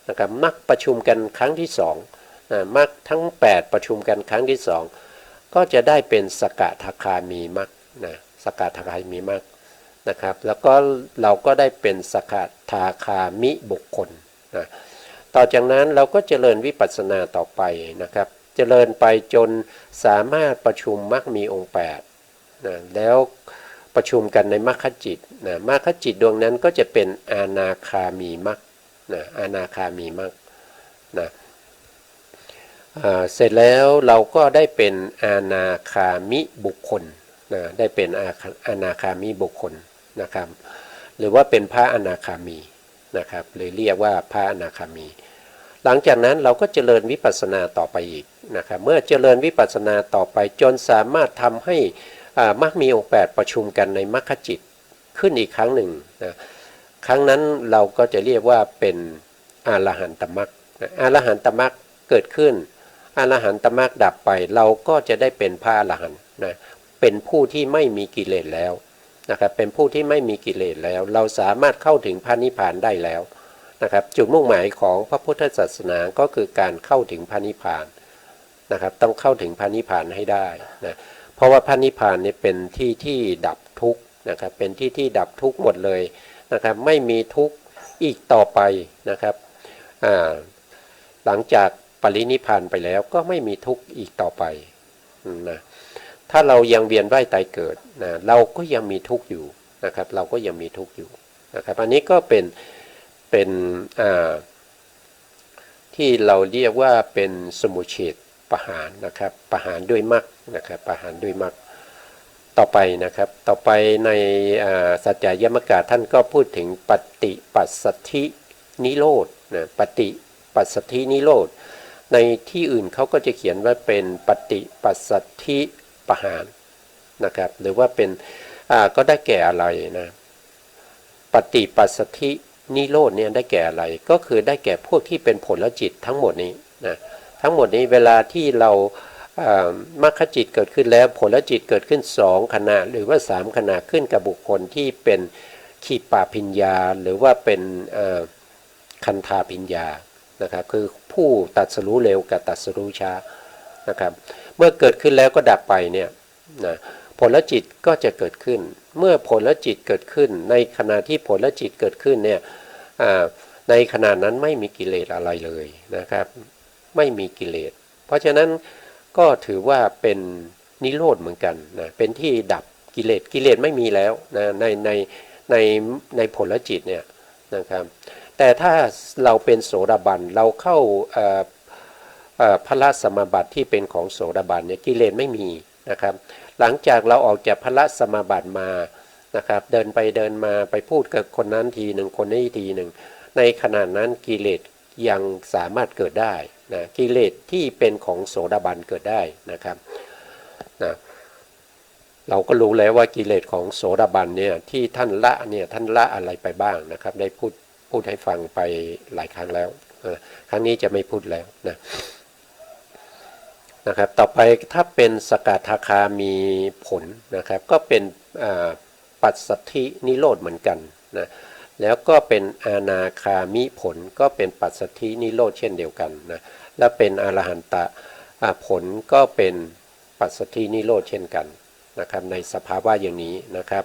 นะครับมรรคประชุมกันครั้งที่2นะมรรคทั้ง8ประชุมกันครั้งที่2ก็จะได้เป็นสกทาคามีมรรคนะสกทาคามีมรรคนะครับแล้วก็เราก็ได้เป็นสกทาคามิบุคคลนะต่อจากนั้นเราก็เจริญวิปัสสนาต่อไปนะครับเจริญไปจนสามารถประชุมมรรคมีองค์8นะแล้วประชุมกันในมรรคจิตนะมรรคจิตดวงนั้นก็จะเป็นอนาคามีมรรคนะอนาคามีมรรคนะเสร็จแล้วเราก็ได้เป็นอนาคามิบุคคลนะได้เป็นอนาคามิบุคคลนะครับหรือว่าเป็นพระอนาคามีนะครับหรือเรียกว่าพระอนาคามีหลังจากนั้นเราก็เจริญวิปัสสนาต่อไปอีกนะครับเมื่อเจริญวิปัสสนาต่อไปจนสามารถทำให้มรรคมีองค์8ประชุมกันในมรรคจิตขึ้นอีกครั้งหนึ่งนะครั้งนั้นเราก็จะเรียกว่าเป็นอรหันตมรรคอรหันตมรรคเกิดขึ้นอรหันตมรรคดับไปเราก็จะได้เป็นพระอรหันต์นะเป็นผู้ที่ไม่มีกิเลสแล้วนะครับเป็นผู้ที่ไม่มีกิเลสแล้วเราสามารถเข้าถึงพระนิพพานได้แล้วนะครับจุดมุ่งหมายของพระพุทธศาสนาก็คือการเข้าถึงพระนิพพานนะครับต้องเข้าถึงพระนิพพานให้ได้นะเพราะว่าพระนิพพานเนี่ยเป็นที่ดับทุกข์นะครับเป็นที่ดับทุกข์หมดเลยนะครับไม่มีทุกข์อีกต่อไปนะครับหลังจากปรินิพพานไปแล้วก็ไม่มีทุกข์อีกต่อไปนะถ้าเรายังเวียนว่ายตายเกิดนะเราก็ยังมีทุกข์อยู่นะครับเราก็ยังมีทุกข์อยู่นะครับอันนี้ก็เป็นที่เราเรียกว่าเป็นสมุเฉทประหารนะครับประหารด้วยมรรคนะครับประหารด้วยมรรค ต่อไปนะครับต่อไปในสัจจยมกะท่านก็พูดถึงปฏิปัสสัทธินิโรธนะปฏิปัสสัทธินิโรธในที่อื่นเขาก็จะเขียนว่าเป็นปฏิปัสสัทธิปหารนะครับหรือว่าเป็นก็ได้แก่อะไรนะปฏิปัสสัทธินิโรธเนี่ยได้แก่อะไรก็คือได้แก่พวกที่เป็นผลจิตทั้งหมดนี้นะทั้งหมดนี้เวลาที่เรามรรคจิตเกิดขึ้นแล้วผลจิตเกิดขึ้น2ขณะหรือว่า3ขณะขึ้นกับบุคคลที่เป็นขีปาพิญญาหรือว่าเป็นคันธาพิญญานะครับคือผู้ตัดสรู้เร็วกับตัดสรู้ช้านะครับเมื่อเกิดขึ้นแล้วก็ดับไปเนี่ยนะผลจิตก็จะเกิดขึ้นเมื่อผลจิตเกิดขึ้นในขณะที่ผลจิตเกิดขึ้นเนี่ยในขณะนั้นไม่มีกิเลสอะไรเลยนะครับไม่มีกิเลสเพราะฉะนั้นก็ถือว่าเป็นนิโรธเหมือนกันนะเป็นที่ดับกิเลสไม่มีแล้วนะในผลจิตเนี่ยนะครับแต่ถ้าเราเป็นโสดาบันเราเข้าพละสมาบัติที่เป็นของโสดาบันเนี่ยกิเลสไม่มีนะครับหลังจากเราออกจากพละสมาบัติมานะครับเดินไปเดินมาไปพูดกับคนนั้นทีหนึ่งคนนี้ทีหนึ่งในขณะนั้นกิเลสยังสามารถเกิดได้นะกิเลสที่เป็นของโสดาบันเกิดได้นะครับนะเราก็รู้แล้วว่ากิเลสของโสดาบันเนี่ยที่ท่านละเนี่ยท่านละอะไรไปบ้างนะครับได้พูดให้ฟังไปหลายครั้งแล้วครั้งนี้จะไม่พูดแล้วนะครับต่อไปถ้าเป็นสกทาคามีผลนะครับก็เป็นปัสสัทธินิโรธเหมือนกันนะแล้วก็เป็นอนาคามิผลก็เป็นปัสสัทธินิโรธเช่นเดียวกันนะและเป็นอรหันตะผลก็เป็นปัสสัทธินิโรธเช่นกันนะครับในสภาวะอย่างนี้นะครับ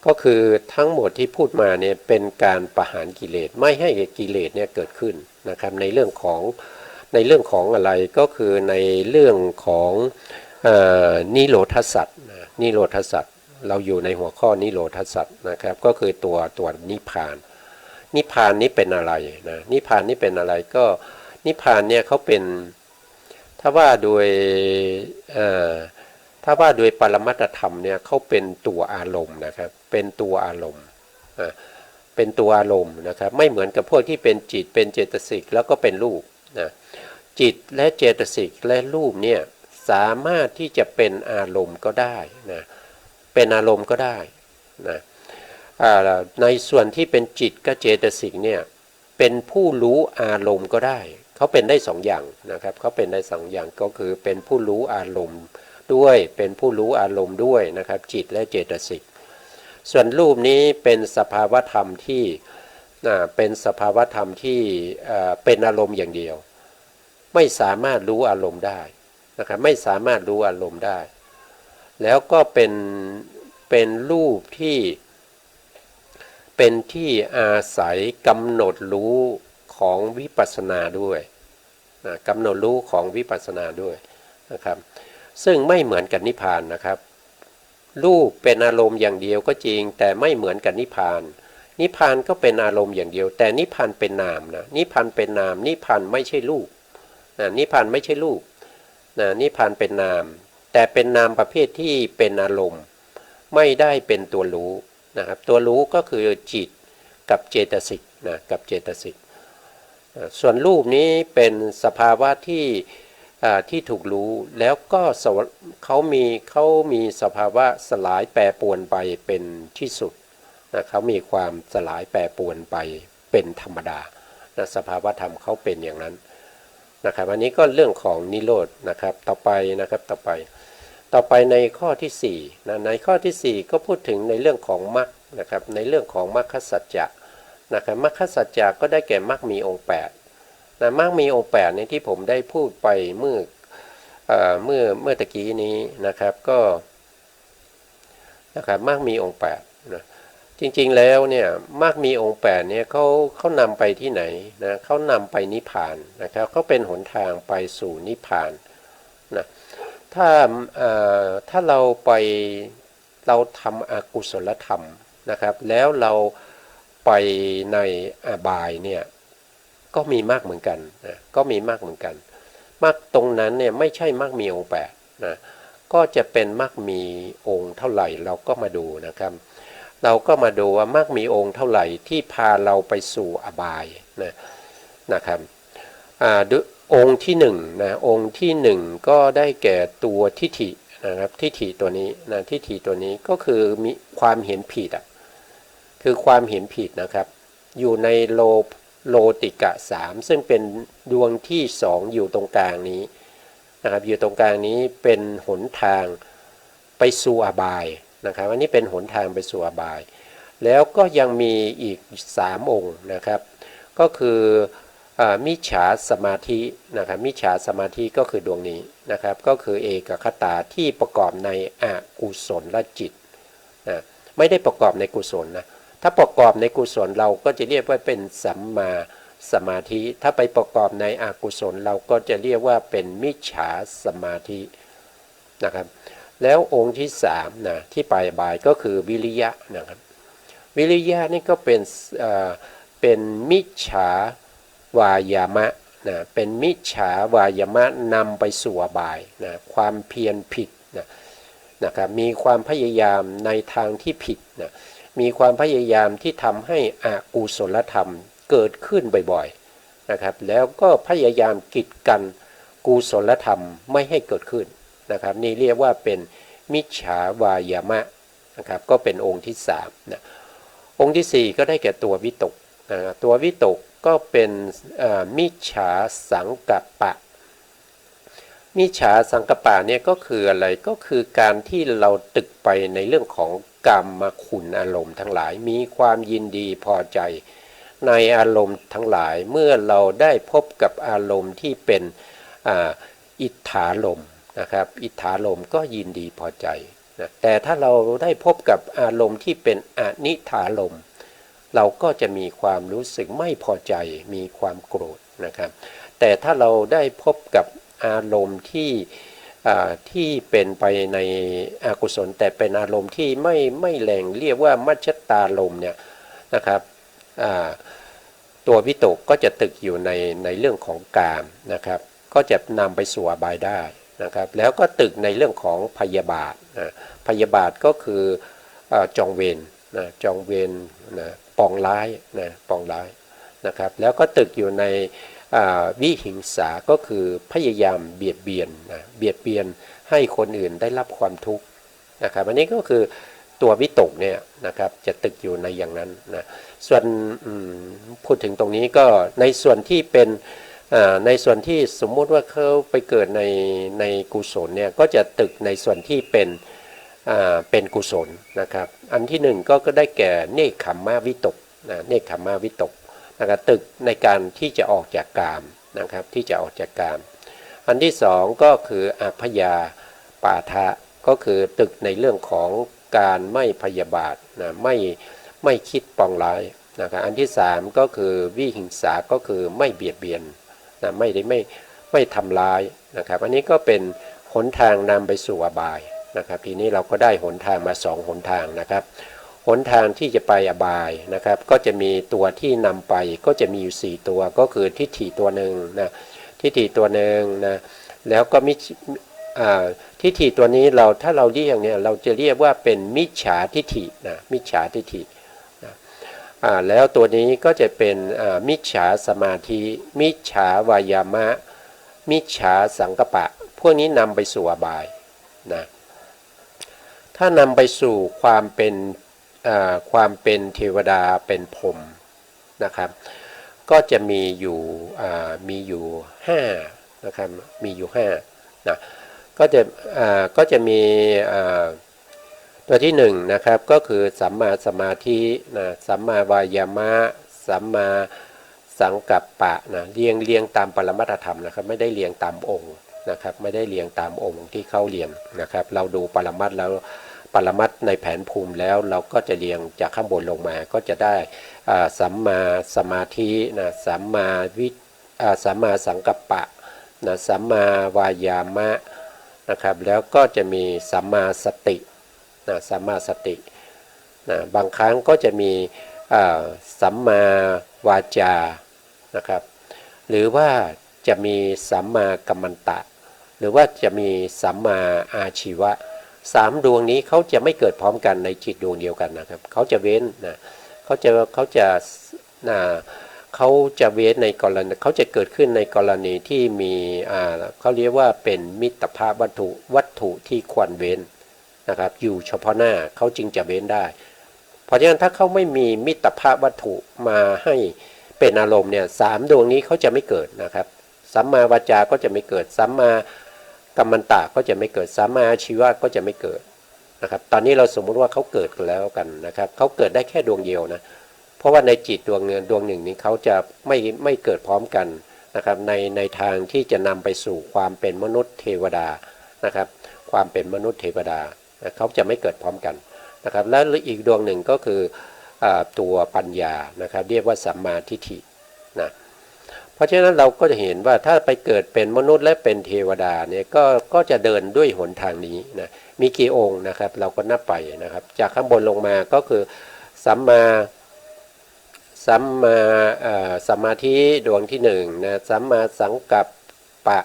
ก็คือทั้งหมดที่พูดมาเนี่ยเป็นการประหารกิเลสไม่ให้กิเลสเนี่ยเกิดขึ้นนะครับในเรื่องของอะไรก็คือในเรื่องของนิโรธสัตว์นิโรธสัตว์เราอยู่ในหัวข้อนิโรธสัตว์นะครับก็คือตัวนิพพานนิพพานนี้เป็นอะไรนะนิพพานนี้เป็นอะไรก็นิพพานเนี่ยเขาเป็นถ้าว่าโดยปรมัตถธรรมเนี่ยเขาเป็นตัวอารมณ์นะครับเป็นตัวอารมณ์เป็นตัวอารมณ์นะครับไม่เหมือนกับพวกที่เป็นจิตเป็นเจตสิกแล้วก็เป็นรูปนะจิตและเจตสิกและรูปเนี่ยสามารถที่จะเป็นอารมณ์ก็ได้นะเป็นอารมณ์ก็ได้นะในส่วนที่เป็นจิตกับเจตสิกเนี่ยเป็นผู้รู้อารมณ์ก็ได้เขาเป็นได้2อย่างนะครับเขาเป็นได้2อย่างก็คือเป็นผู้รู้อารมณ์ด้วยเป็นผู้รู้อารมณ์ด้วยนะครับจิตและเจตสิกส่วนรูปนี้เป็นสภาวธรรมที่เป็นสภาวธรรมที่เป็นอารมณ์อย่างเดียวไม่สามารถรู้อารมณ์ได้นะครับไม่สามารถรู้อารมณ์ได้แล้วก็เป็นรูปที่เป็นที่อาศัยกำหนดรู้ของวิปัสสนาด้วยนะกำหนดรู้ของวิปัสสนาด้วยนะครับซึ่งไม่เหมือนกับนิพพานนะครับรูปเป็นอารมณ์อย่างเดียวก็จริงแต่ไม่เหมือนกับนิพพานนิพพานก็เป็นอารมณ์อย่างเดียวแต่นิพพานเป็นนามนะนิพพานเป็นนามนิพพานไม่ใช่รูปนะนิพพานไม่ใช่รูปนะนิพพานเป็นนามแต่เป็นนามประเภทที่เป็นอารมณ์ไม่ได้เป็นตัวรู้นะครับตัวรู้ก็คือจิตกับเจตสิกนะกับเจตสิกส่วนรูปนี้เป็นสภาวะที่ถูกรู้แล้วก็เขามีสภาวะสลายแปรปรวนไปเป็นที่สุดนะเขามีความสลายแปรปรวนไปเป็นธรรมดานะสภาวะธรรมเขาเป็นอย่างนั้นนะครับอันนี้ก็เรื่องของนิโรธนะครับต่อไปในข้อที่4นะในข้อที่4ก็พูดถึงในเรื่องของมรรคนะครับในเรื่องของมรรคสัจจะนะครับมรรคสัจจะก็ได้แก่มรรคมีองค์8นะมรรคมีองค์8เนี่ยที่ผมได้พูดไปเมื่อตะกี้นี้นะครับก็นะครับมรรคมีองค์8นะจริงๆแล้วเนี่ยมรรคมีองค์8เนี่ยเขานำไปที่ไหนนะเขานำไปนิพพานนะครับเขาเป็นหนทางไปสู่นิพพานนะถ้าเราทำอกุศลธรรมนะครับแล้วเราไปในอบายเนี่ยก็มีมากเหมือนกันนะก็มีมากเหมือนกันมากตรงนั้นเนี่ยไม่ใช่มากมีองค์ นะก็จะเป็นมรรคมีองค์เท่าไหร่เราก็มาดูนะครับเราก็มาดูว่ามรรคมีองค์เท่าไหร่ที่พาเราไปสู่อบายนะครับองค์ที่1นะองค์ที่1ก็ได้แก่ตัวทิฏฐินะครับทิฏฐิตัวนี้นะทิฏฐิตัวนี้ก็คือมีความเห็นผิดคือความเห็นผิดนะครับอยู่ในโลติกะ3ซึ่งเป็นดวงที่2อยู่ตรงกลางนี้นะครับอยู่ตรงกลางนี้เป็นหนทางไปสู่อบายนะครับอันนี้เป็นหนทางไปสู่อบายแล้วก็ยังมีอีก3องค์นะครับก็คือมิจฉาสมาธินะครับมิจฉาสมาธิก็คือดวงนี้นะครับก็คือเอกคตาที่ประกอบในอกุศลละจิตนะไม่ได้ประกอบในกุศลนะถ้าประกอบในกุศลเราก็จะเรียกว่าเป็นสัมมาสมาธิถ้าไปประกอบในอกุศลเราก็จะเรียกว่าเป็นมิจฉาสมาธินะครับแล้วองค์ที่3นะที่ไปอบายก็คือวิริยะนะครับวิริยะนี่ก็เป็นมิจฉาวายามะนะเป็นมิจฉาวายามะนำไปสู่อบายนะความเพียรผิดนะครับมีความพยายามในทางที่ผิดนะมีความพยายามที่ทำให้อกุศลธรรมเกิดขึ้นบ่อยๆนะครับแล้วก็พยายามกีดกันกุศลธรรมไม่ให้เกิดขึ้นนะครับนี่เรียกว่าเป็นมิจฉาวายามะนะครับก็เป็นองค์ที่3นะองค์ที่4ก็ได้แก่ตัววิตกตัววิตกก็เป็นมิจฉาสังกัปปะมิจฉาสังกัปปะเนี่ยก็คืออะไรก็คือการที่เราตึกไปในเรื่องของกรรมคุณอารมณ์ทั้งหลายมีความยินดีพอใจในอารมณ์ทั้งหลายเมื่อเราได้พบกับอารมณ์ที่เป็นอิทธารมณ์นะครับอิทธารมณ์ก็ยินดีพอใจนะแต่ถ้าเราได้พบกับอารมณ์ที่เป็นอนิธารมณ์เราก็จะมีความรู้สึกไม่พอใจมีความโกรธนะครับแต่ถ้าเราได้พบกับอารมณ์ที่เป็นไปในอกุศลแต่เป็นอารมณ์ที่ไม่แรงเรียกว่ามัชฌตารมณ์เนี่ยนะครับตัววิตกก็จะตึกอยู่ในเรื่องของกามนะครับก็จะนำไปสู่อบายได้นะครับแล้วก็ตึกในเรื่องของพยาบาทพยาบาทก็คือจองเวรจองเวรปองร้ายปองร้ายนะครับแล้วก็ตึกอยู่ในวิหิงสาก็คือพยายามเบียดเบียนให้คนอื่นได้รับความทุกข์นะครับอันนี้ก็คือตัววิตกเนี่ยนะครับจะตึกอยู่ในอย่างนั้นนะส่วนพูดถึงตรงนี้ก็ในส่วนที่เป็นในส่วนที่สมมุติว่าเขาไปเกิดในกุศลเนี่ยก็จะตึกในส่วนที่เป็นกุศลนะครับอันที่1ก็ได้แก่เนคขมมวิตกเนคขมมวิตกนะครับตึกในการที่จะออกจากกามนะครับที่จะออกจากกามอันที่2ก็คืออภยาปาทะก็คือตึกในเรื่องของการไม่พยาบาทไม่คิดปองร้ายนะครับอันที่3ก็คือวิหิงสาก็คือไม่เบียดเบียนไม่ทำร้ายนะครับอันนี้ก็เป็นหนทางนำไปสู่อบายนะครับทีนี้เราก็ได้หนทางมา2หนทางนะครับหนทางที่จะไปอบายนะครับก็จะมีตัวที่นำไปก็จะมีอยู่4ตัวก็คือทิฏฐิตัวหนึ่งนะทิฏฐิตัวหนึ่งนะแล้วก็ทิฏฐิตัวนี้ถ้าเราเรียกเนี่ยเราจะเรียกว่าเป็นมิจฉาทิฏฐินะมิจฉาทิฏฐินะแล้วตัวนี้ก็จะเป็นมิจฉาสมาธิมิจฉาวายามะมิจฉาสังกัปปะพวกนี้นำไปสู่อบายนะถ้านำไปสู่ความเป็นเทวดาเป็นพรหมนะครับก็จะมีอยู่5นะครับมีอยู่5นะก็จะมีตัวที่1นะครับก็คือสัมมาสมาธินะสัมมาวายามะสัมมาสังกัปปะนะเรียงตามปรมัตถธรรมนะครับไม่ได้เรียงตามองค์นะครับไม่ได้เรียงตามองค์ที่เขาเรียงนะครับเราดูปรมัตถ์แล้วปรมัตถ์ในแผนภูมิแล้วเราก็จะเรียงจากข้างบนลงมาก็จะได้สัมมาสมาธินะสัมมาสังกัปปะนะสัมมาวายามะนะครับแล้วก็จะมีสัมมาสตินะสัมมาสตินะบางครั้งก็จะมีสัมมาวาจานะครับหรือว่าจะมีสัมมากัมมันตะ หรือว่าจะมีสัมมาอาชีวะ3 ดวงนี้เขาจะไม่เกิดพร้อมกันในจิตดวงเดียวกันนะครับเขาจะเว้นนะเขาจะเว้นในกรณีเขาจะเกิดขึ้นในกรณีที่มีเขาเรียกว่าเป็นมิตรภาพวัตถุที่ควรเว้นนะครับอยู่เฉพาะหน้าเขาจึงจะเว้นได้เพราะฉะนั้นถ้าเขาไม่มีมิตรภาพวัตถุมาให้เป็นอารมณ์เนี่ย3 ดวงนี้เขาจะไม่เกิดนะครับสัมมาวาจาก็จะไม่เกิดสัมมากัมมันตะก็จะไม่เกิดสัมมาอาชีวะก็จะไม่เกิดนะครับตอนนี้เราสมมุติว่าเขาเกิดกันแล้วกันนะครับเขาเกิดได้แค่ดวงเดียวนะเพราะว่าในจิตดวงหนึ่งนี้เขาจะไม่เกิดพร้อมกันนะครับในทางที่จะนำไปสู่ความเป็นมนุษย์เทวดานะครับความเป็นมนุษย์เทวดาเขาจะไม่เกิดพร้อมกันนะครับและอีกดวงหนึ่งก็คือตัวปัญญานะครับเรียกว่าสัมมาทิฏฐินะเพราะฉะนั้นเราก็จะเห็นว่าถ้าไปเกิดเป็นมนุษย์และเป็นเทวดาเนี่ยก็จะเดินด้วยหนทางนี้นะมีกี่องค์นะครับเราก็นับไปนะครับจากข้างบนลงมาก็คือสัมมาธิดวงที่1นะสัมมาสังกัปปะ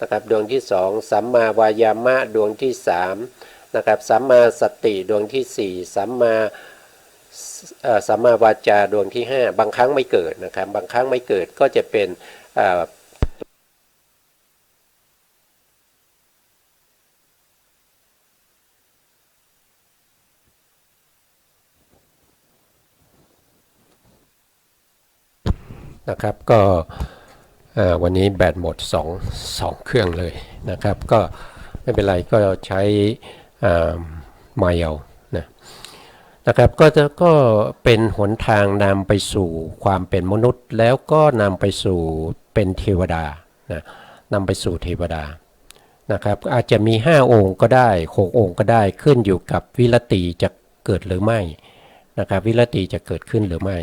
นะครับดวงที่2สัมมาวายามะดวงที่3นะครับสัมมาสติดวงที่4สัมมาวาจาดวงที่5บางครั้งไม่เกิดนะครับบางครั้งไม่เกิดก็จะเป็นนะครับก็วันนี้แบตหมด2เครื่องเลยนะครับก็ไม่เป็นไรก็ใช้ไมค์เอานะครับก็เป็นหนทางนำไปสู่ความเป็นมนุษย์แล้วก็นำไปสู่เป็นเทวดานะนำไปสู่เทวดานะครับอาจจะมี5 องค์ก็ได้6 องค์ก็ได้ขึ้นอยู่กับวิรติจะเกิดหรือไม่นะครับวิรติจะเกิดขึ้นหรือไม่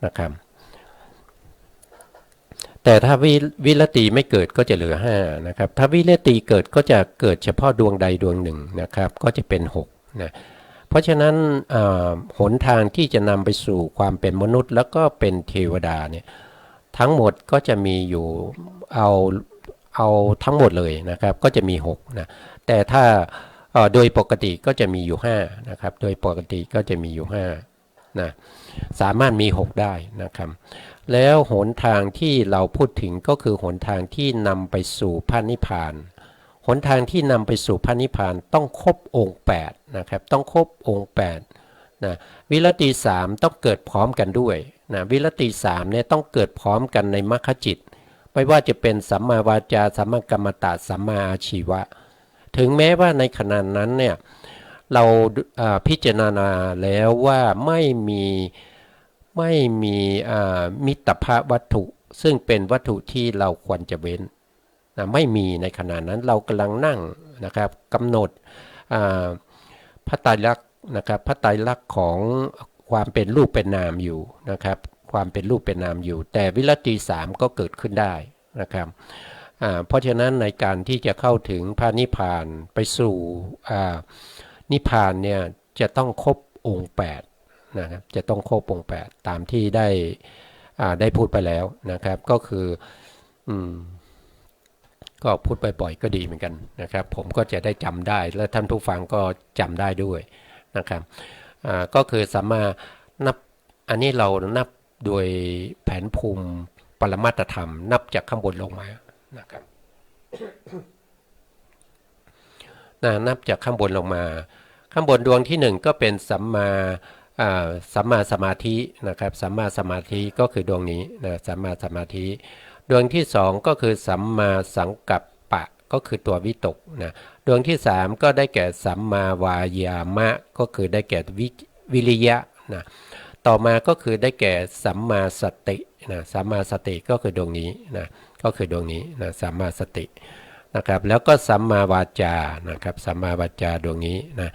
นะครับแต่ถ้าวิรติไม่เกิดก็จะเหลือ5นะครับถ้าวิรติเกิดก็จะเกิดเฉพาะดวงใดดวงหนึ่งนะครับก็จะเป็น6นะเพราะฉะนั้นหนทางที่จะนำไปสู่ความเป็นมนุษย์แล้วก็เป็นเทวดาเนี่ยทั้งหมดก็จะมีอยู่เอาทั้งหมดเลยนะครับก็จะมี6นะแต่ถ้าโดยปกติก็จะมีอยู่5นะครับโดยปกติก็จะมีอยู่5นะสามารถมี6ได้นะครับแล้วหนทางที่เราพูดถึงก็คือหนทางที่นำไปสู่พระนิพพานหนทางที่นำไปสู่พระนิพพานต้องครบองค์8นะครับต้องครบองค์8นะวิรติ3ต้องเกิดพร้อมกันด้วยนะวิรติ3เนี่ยต้องเกิดพร้อมกันในมรรคจิตไม่ว่าจะเป็นสัมมาวาจาสัมมากัมมันตะสัมมาอาชีวะถึงแม้ว่าในขณะนั้นเนี่ยเราพิจารณาแล้วว่าไม่มีมิตรภาพวัตถุซึ่งเป็นวัตถุที่เราควรจะเว้นนะไม่มีในขณะนั้นเรากำลังนั่งนะครับกำหนดพระไตรลักษณ์นะครับพระไตรลักษณ์ของความเป็นรูปเป็นนามอยู่นะครับความเป็นรูปเป็นนามอยู่แต่วิรติ3ก็เกิดขึ้นได้นะครับเพราะฉะนั้นในการที่จะเข้าถึงพระนิพพานไปสู่นิพพานเนี่ยจะต้องครบองค์8นะครับจะต้องครบองค์8ตามที่ได้พูดไปแล้วนะครับก็คือก็พูดบ่อยๆก็ดีเหมือนกันนะครับผมก็จะได้จำได้และท่านผู้ฟังก็จำได้ด้วยนะครับก็คือสามารถนับอันนี้เรานับโดยแผนภูมิปรมัตถธรรมนับจากข้างบนลงมานะครับนับจากข้างบนลงมาข้างบนดวงที่1ก็เป็นสัมมาสมาธินะครับสัมมาสมาธิก็คือดวงนี้นะสัมมาสมาธิดวงที่2ก็คือสัมมาสังกัปปะก็คือตัววิตกนะดวงที่3ก็ได้แก่สัมมาวายามะก็คือได้แก่วิริยะนะต่อมาก็คือได้แก่สัมมาสตินะสัมมาสติก็คือดวงนี้นะก็คือดวงนี้นะสัมมาสตินะครับแล้วก็สัมมาวาจานะครับสัมมาวาจาดวงนี้นะ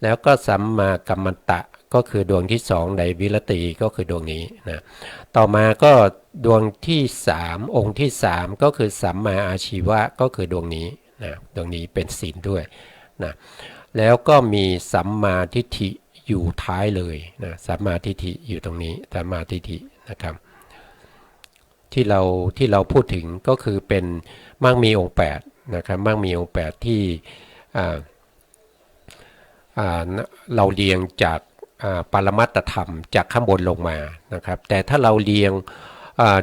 แล้วก็สัมมากัมมันตะก็คือดวงที่2ในวิรติก็คือดวงนี้นะต่อมาก็ดวงที่3องค์ที่3ก็คือสัมมาอาชีวะก็คือดวงนี้นะดวงนี้เป็นศีลด้วยนะแล้วก็มีสัมมาทิฏฐิอยู่ท้ายเลยนะสัมมาทิฏฐิอยู่ตรงนี้สัมมาทิฏฐินะครับที่เราพูดถึงก็คือเป็นมั่งมีองค์8 นะครับมรรคมีองค์8ที่เราเรียงจากปรมัตถธรรมจากข้างบนลงมานะครับแต่ถ้าเราเรียง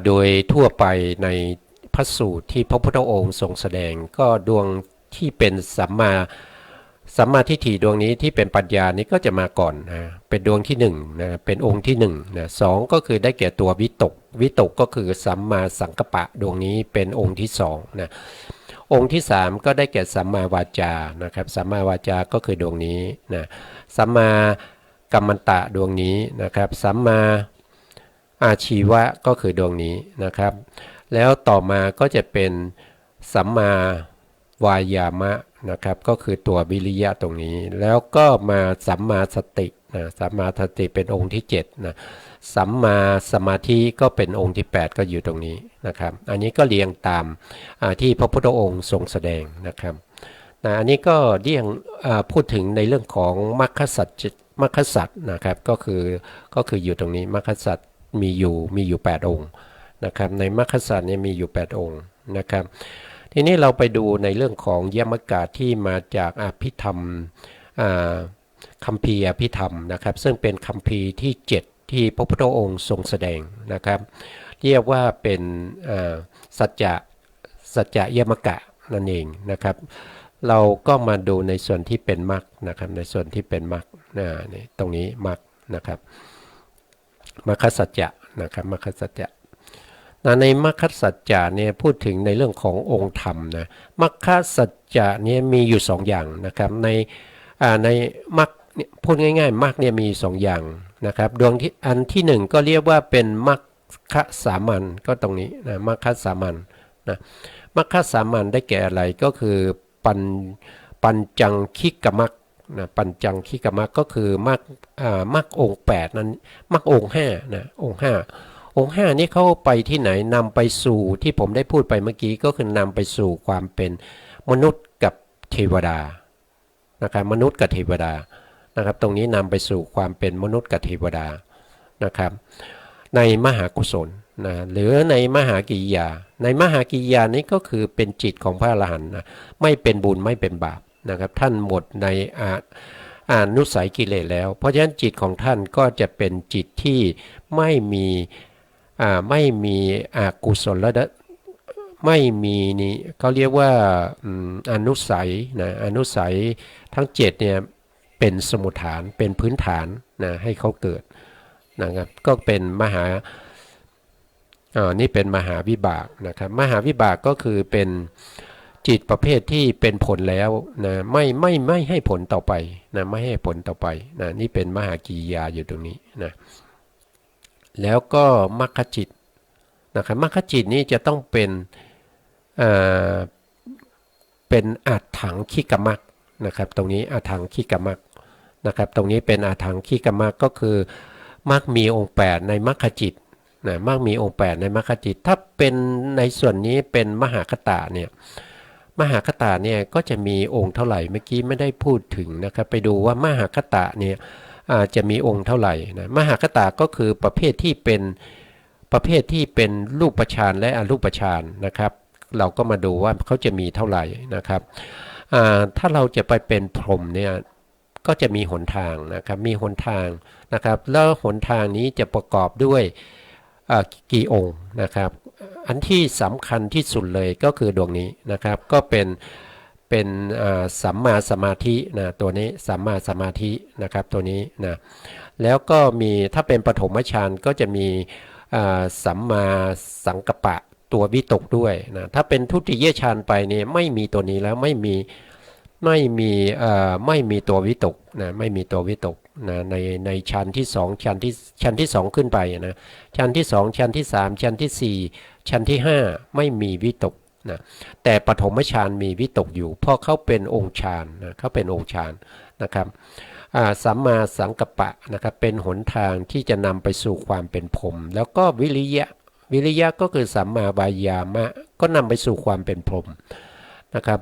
โดยทั่วไปในพระสูตรที่พระพุทธองค์ทรงแสดงก็ดวงที่เป็นสัมมาทิฏฐิดวงนี้ที่เป็นปัญญานี้ก็จะมาก่อนนะเป็นดวงที่1นะเป็นองค์ที่1นะ2ก็คือได้แก่ตัววิตกก็คือสัมมาสังกัปปะดวงนี้เป็นองค์ที่2นะองค์ที่3ก็ได้แก่สัมมาวาจานะครับสัมมาวาจาก็คือดวงนี้นะสัมมากัมมันตะดวงนี้นะครับสัมมาอาชีวะก็คือดวงนี้นะครับแล้วต่อมาก็จะเป็นสัมมาวายามะนะครับก็คือตัววิริยะตรงนี้แล้วก็มาสัมมาสตินะสัมมาสติเป็นองค์ที่7นะสัมมาสมาธิก็เป็นองค์ที่8ก็อยู่ตรงนี้นะครับอันนี้ก็เรียงตามที่พระพุทธองค์ทรงแสดงนะครับนะอันนี้ก็เรียงพูดถึงในเรื่องของมรรคสัจนะครับก็คืออยู่ตรงนี้มรรคสัจมีอยู่8องค์นะครับในมรรคสัจเนี่ยมีอยู่8องค์นะครับทีนี้เราไปดูในเรื่องของยมกะที่มาจากอภิธรรมคัมภีร์อภิธรรมนะครับซึ่งเป็นคัมภีร์ที่7ที่พระพุทธองค์ทรงแสดงนะครับเรียกว่าเป็นสัจจะยมกะนั่นเองนะครับเราก็มาดูในส่วนที่เป็นมรรคนะครับในส่วนที่เป็นมรรคนี่ตรงนี้มรรคนะครับมรรคสัจจะนะครับมรรคสัจจะในมรรคสัจจะเนี่ยพูดถึงในเรื่องขององค์ธรรมนะมรรคสัจจะเนี่ยมีอยู่2อย่างนะครับในมรรคพูดง่ายๆมรรคเนี่ยมี2อย่างนะครับดวงที่อันที่1ก็เรียกว่าเป็นมรรคสามัญก็ตรงนี้นะมรรคสามัญนะมรรคสามัญได้แก่อะไรก็คือปัญจังคิกมรรคนะปัญจังคิกมรรคก็คือมรรคองค์8นั้นมรรคองค์5นะองค์5นี้เขาไปที่ไหนนำไปสู่ที่ผมได้พูดไปเมื่อกี้ก็คือนำไปสู่ความเป็นมนุษย์กับเทวดานะครับมนุษย์กับเทวดานะครับตรงนี้นำไปสู่ความเป็นมนุษย์กับเทวดานะครับในมหากุศลนะหรือในมหากิริยาในมหากิริยานี้ก็คือเป็นจิตของพระอรหันต์นะไม่เป็นบุญไม่เป็นบาปนะครับท่านหมดในอนุสัยกิเลสแล้วเพราะฉะนั้นจิตของท่านก็จะเป็นจิตที่ไม่มีอกุศลและไม่มีนี่เขาเรียกว่าอนุสัยนะอนุสัยทั้ง7เนี่ยเป็นสมุฏฐานเป็นพื้นฐานนะให้เขาเกิดนะครับก็เป็นนี่เป็นมหาวิบากนะครับมหาวิบากก็คือเป็นจิตประเภทที่เป็นผลแล้วนะไม่ให้ผลต่อไปนะไม่ให้ผลต่อไปนะนี่เป็นมหากิริยาอยู่ตรงนี้นะแล้วก็มรรคจิตนะครับมรรคจิตนี้จะต้องเป็นอาถังคิกมรรคนะครับตรงนี้อาถังคิกมรรคนะครับตรงนี้เป็นอาถังคิกมรรคก็คือมรรคมีองค์8ในมรรคจิตนะมรรคมีองค์8ในมรรคจิตถ้าเป็นในส่วนนี้เป็นมหาคตาเนี่ยมหาคตาเนี่ยก็จะมีองค์เท่าไหร่เมื่อกี้ไม่ได้พูดถึงนะครับไปดูว่ามหาคตาเนี่ยจะมีองค์เท่าไหร่นะมหาคตาก็คือประเภทที่เป็นรูปฌานและอรูปฌานนะครับเราก็มาดูว่าเขาจะมีเท่าไหร่นะครับถ้าเราจะไปเป็นพรหมเนี่ยก็จะมีหนทางนะครับมีหนทางนะครับแล้วหนทางนี้จะประกอบด้วยกี่องค์นะครับอันที่สำคัญที่สุดเลยก็คือดวงนี้นะครับก็เป็นสัมมาสมาธินะตัวนี้สัมมาสมาธินะครับตัวนี้นะแล้วก็มีถ้าเป็นปฐมฌานก็จะมีสัมมาสังกัปปะตัววิตกด้วยนะถ้าเป็นทุติยฌานไปเนี่ยไม่มีตัวนี้แล้วไม่มีตัววิตกนะไม่มีตัววิตกนะในชั้นที่2ชั้นที่2ขึ้นไปนะชั้นที่2ชั้นที่3ชั้นที่4ชั้นที่5ไม่มีวิตกนะแต่ปฐมฌานมีวิตกอยู่เพราะเขาเป็นองค์ฌานนะเขาเป็นองค์ฌานนะครับสัมมาสังกัปปะนะครับเป็นหนทางที่จะนำไปสู่ความเป็นพรหมแล้วก็วิริยะก็คือสัมมาวายามะก็นำไปสู่ความเป็นพรหมนะครับ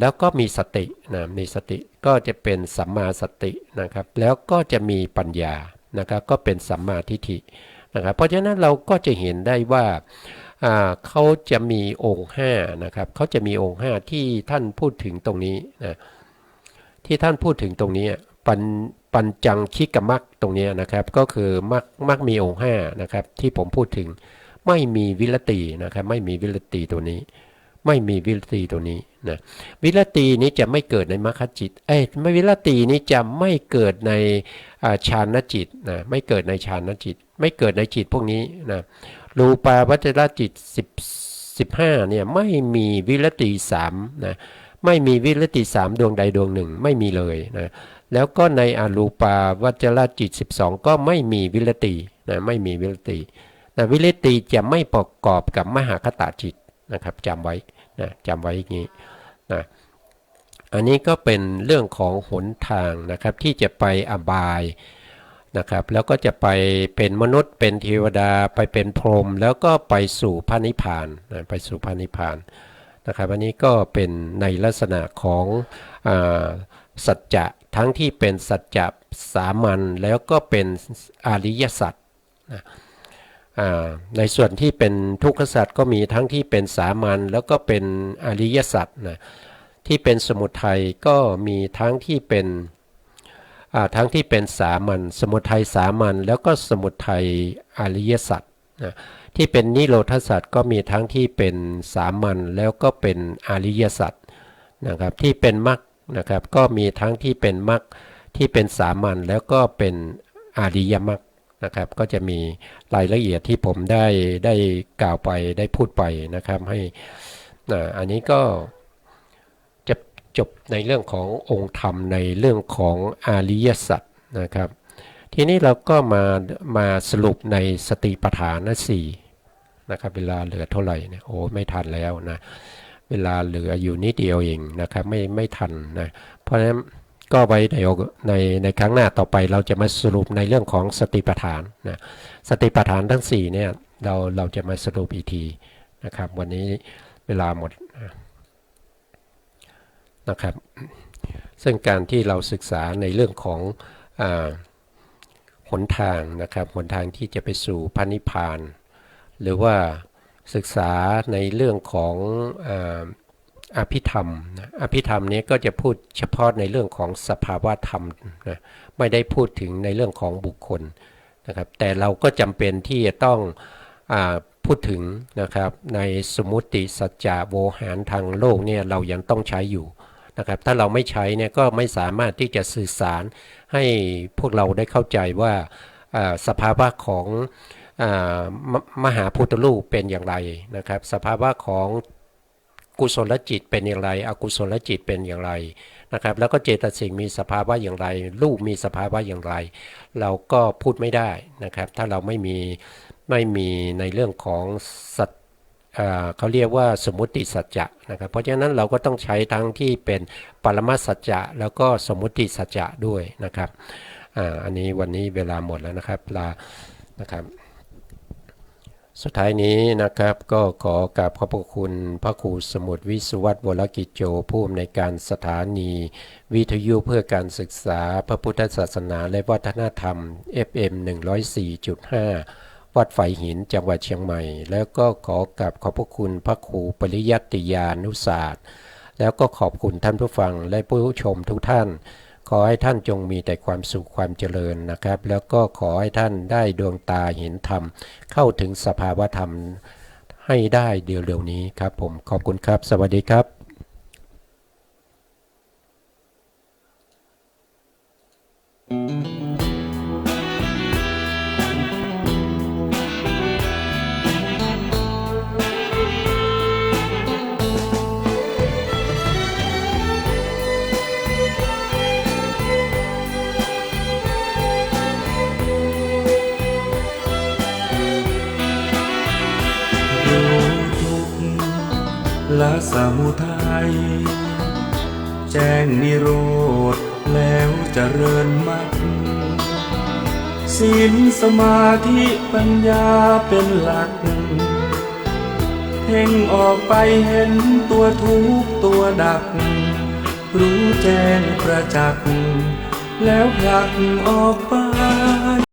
แล้วก็มีสตินะมีสติก็จะเป็นสัมมาสตินะครับแล้วก็จะมีปัญญานะครับก็เป็นสัมมาทิฏฐินะครับเพราะฉะนั้นเราก็จะเห็นได้ว่า เขาจะมีองค์5นะครับเขาจะมีองค์5ที่ท่านพูดถึงตรงนี้นะที่ท่านพูดถึงตรงนี้ปัญจังคิกมักตรงนี้นะครับก็คือมักมีองค์5นะครับที่ผมพูดถึงไม่มีวิรตินะครับไม่มีวิรติตัวนี้ไม่มีวิรติตัวนี้นะวิรตินี้จะไม่เกิดในมรรคจิตไม่วิรตินี้จะไม่เกิดในฌานจิตนะไม่เกิดในฌานจิตไม่เกิดในจิตพวกนี้นะรูปาวัจรจิต15เนี่ยไม่มีวิรติ3นะไม่มีวิรติ3ดวงใดดวงหนึ่งไม่มีเลยนะแล้วก็ในอรูปาวัจรจิต12ก็ไม่มีวิรตินะไม่มีวิรตินะวิรติจะไม่ประกอบกับมหาคตจิตนะครับจำไว้นะจำไว้อย่างนี้นะอันนี้ก็เป็นเรื่องของหนทางนะครับที่จะไปอบายนะครับแล้วก็จะไปเป็นมนุษย์เป็นเทวดาไปเป็นพรหมแล้วก็ไปสู่พระนิพพานนะไปสู่พระนิพพานนะครับอันนี้ก็เป็นในลักษณะของสัจจะทั้งที่เป็นสัจจะสามัญแล้วก็เป็นอริยสัจนะในส่วนที่เป็นทุกขสัจก็มีทั้งที่เป็นสามัญแล้วก็เป็นอริยสัจนะที่เป็นสมุทัยก็มีทั้งที่เป็นสามัญสมุทัยสามัญแล้วก็สมุทัยอริยสัจนะที่เป็นนิโรธสัจก็มีทั้งที่เป็นสามัญแล้วก็เป็นอริยสัจนะครับที่เป็นมรรคนะครับก็มีทั้งที่เป็นมรรคที่เป็นสามัญแล้วก็เป็นอริยมรรคนะครับก็จะมีรายละเอียดที่ผมได้กล่าวไปได้พูดไปนะครับให้อันนี้ก็จะจบในเรื่องขององค์ธรรมในเรื่องของอริยสัจนะครับทีนี้เราก็มาสรุปในสติปัฏฐาน4นะครับเวลาเหลือเท่าไหร่เนี่ยโอ้ไม่ทันแล้วนะเวลาเหลืออยู่นิดเดียวเองนะครับไม่ทันนะเพราะฉะนั้นก็ไว้ในครั้งหน้าต่อไปเราจะมาสรุปในเรื่องของสติปัฏฐานนะสติปัฏฐานทั้ง4เนี่ยเราจะมาสรุปอีกทีนะครับวันนี้เวลาหมดนะครับซึ่งการที่เราศึกษาในเรื่องของหนทางนะครับหนทางที่จะไปสู่พระนิพพานหรือว่าศึกษาในเรื่องของอภิธรรมนะอภิธรรมนี้ก็จะพูดเฉพาะในเรื่องของสภาวะธรรมนะไม่ได้พูดถึงในเรื่องของบุคคลนะครับแต่เราก็จำเป็นที่จะต้องพูดถึงนะครับในสมมุติสัจจะโวหารทางโลกเนี่ยเรายังต้องใช้อยู่นะครับถ้าเราไม่ใช้เนี่ยก็ไม่สามารถที่จะสื่อสารให้พวกเราได้เข้าใจว่าสภาวะของมหาพุทธรูปเป็นอย่างไรนะครับสภาวะของกุศลจิตเป็นอย่างไรอกุศลจิตเป็นอย่างไรนะครับแล้วก็เจตสิกมีสภาวะอย่างไรรูปมีสภาวะอย่างไรเราก็พูดไม่ได้นะครับถ้าเราไม่มีในเรื่องของสัจเขาเรียกว่าสมมุติสัจจะนะครับเพราะฉะนั้นเราก็ต้องใช้ทั้งที่เป็นปรมัตถสัจจะแล้วก็สมมุติสัจจะด้วยนะครับอันนี้วันนี้เวลาหมดแล้วนะครับนะครับสุดท้ายนี้นะครับก็ขอกราบขอบพระคุณพระครูสมุทรวิสุวัตรวรกิจโจผู้อำนวยการสถานีวิทยุเพื่อการศึกษาพระพุทธศาสนาและวัฒนธรรม FM 104.5 วัดไฝหินจังหวัดเชียงใหม่แล้วก็ขอกราบขอบพระคุณพระครูปริยัติยานุศาสตร์แล้วก็ขอบคุณท่านผู้ฟังและผู้ชมทุกท่านขอให้ท่านจงมีแต่ความสุขความเจริญนะครับแล้วก็ขอให้ท่านได้ดวงตาเห็นธรรมเข้าถึงสภาวะธรรมให้ได้เร็วๆนี้ครับผมขอบคุณครับสวัสดีครับละสมุทัยแจ้งนิโรธแล้วเจริญมรรคศีลสมาธิปัญญาเป็นหลักเพ่งออกไปเห็นตัวทุกข์ตัวดับรู้แจ้งประจักษ์แล้วผลักออกไป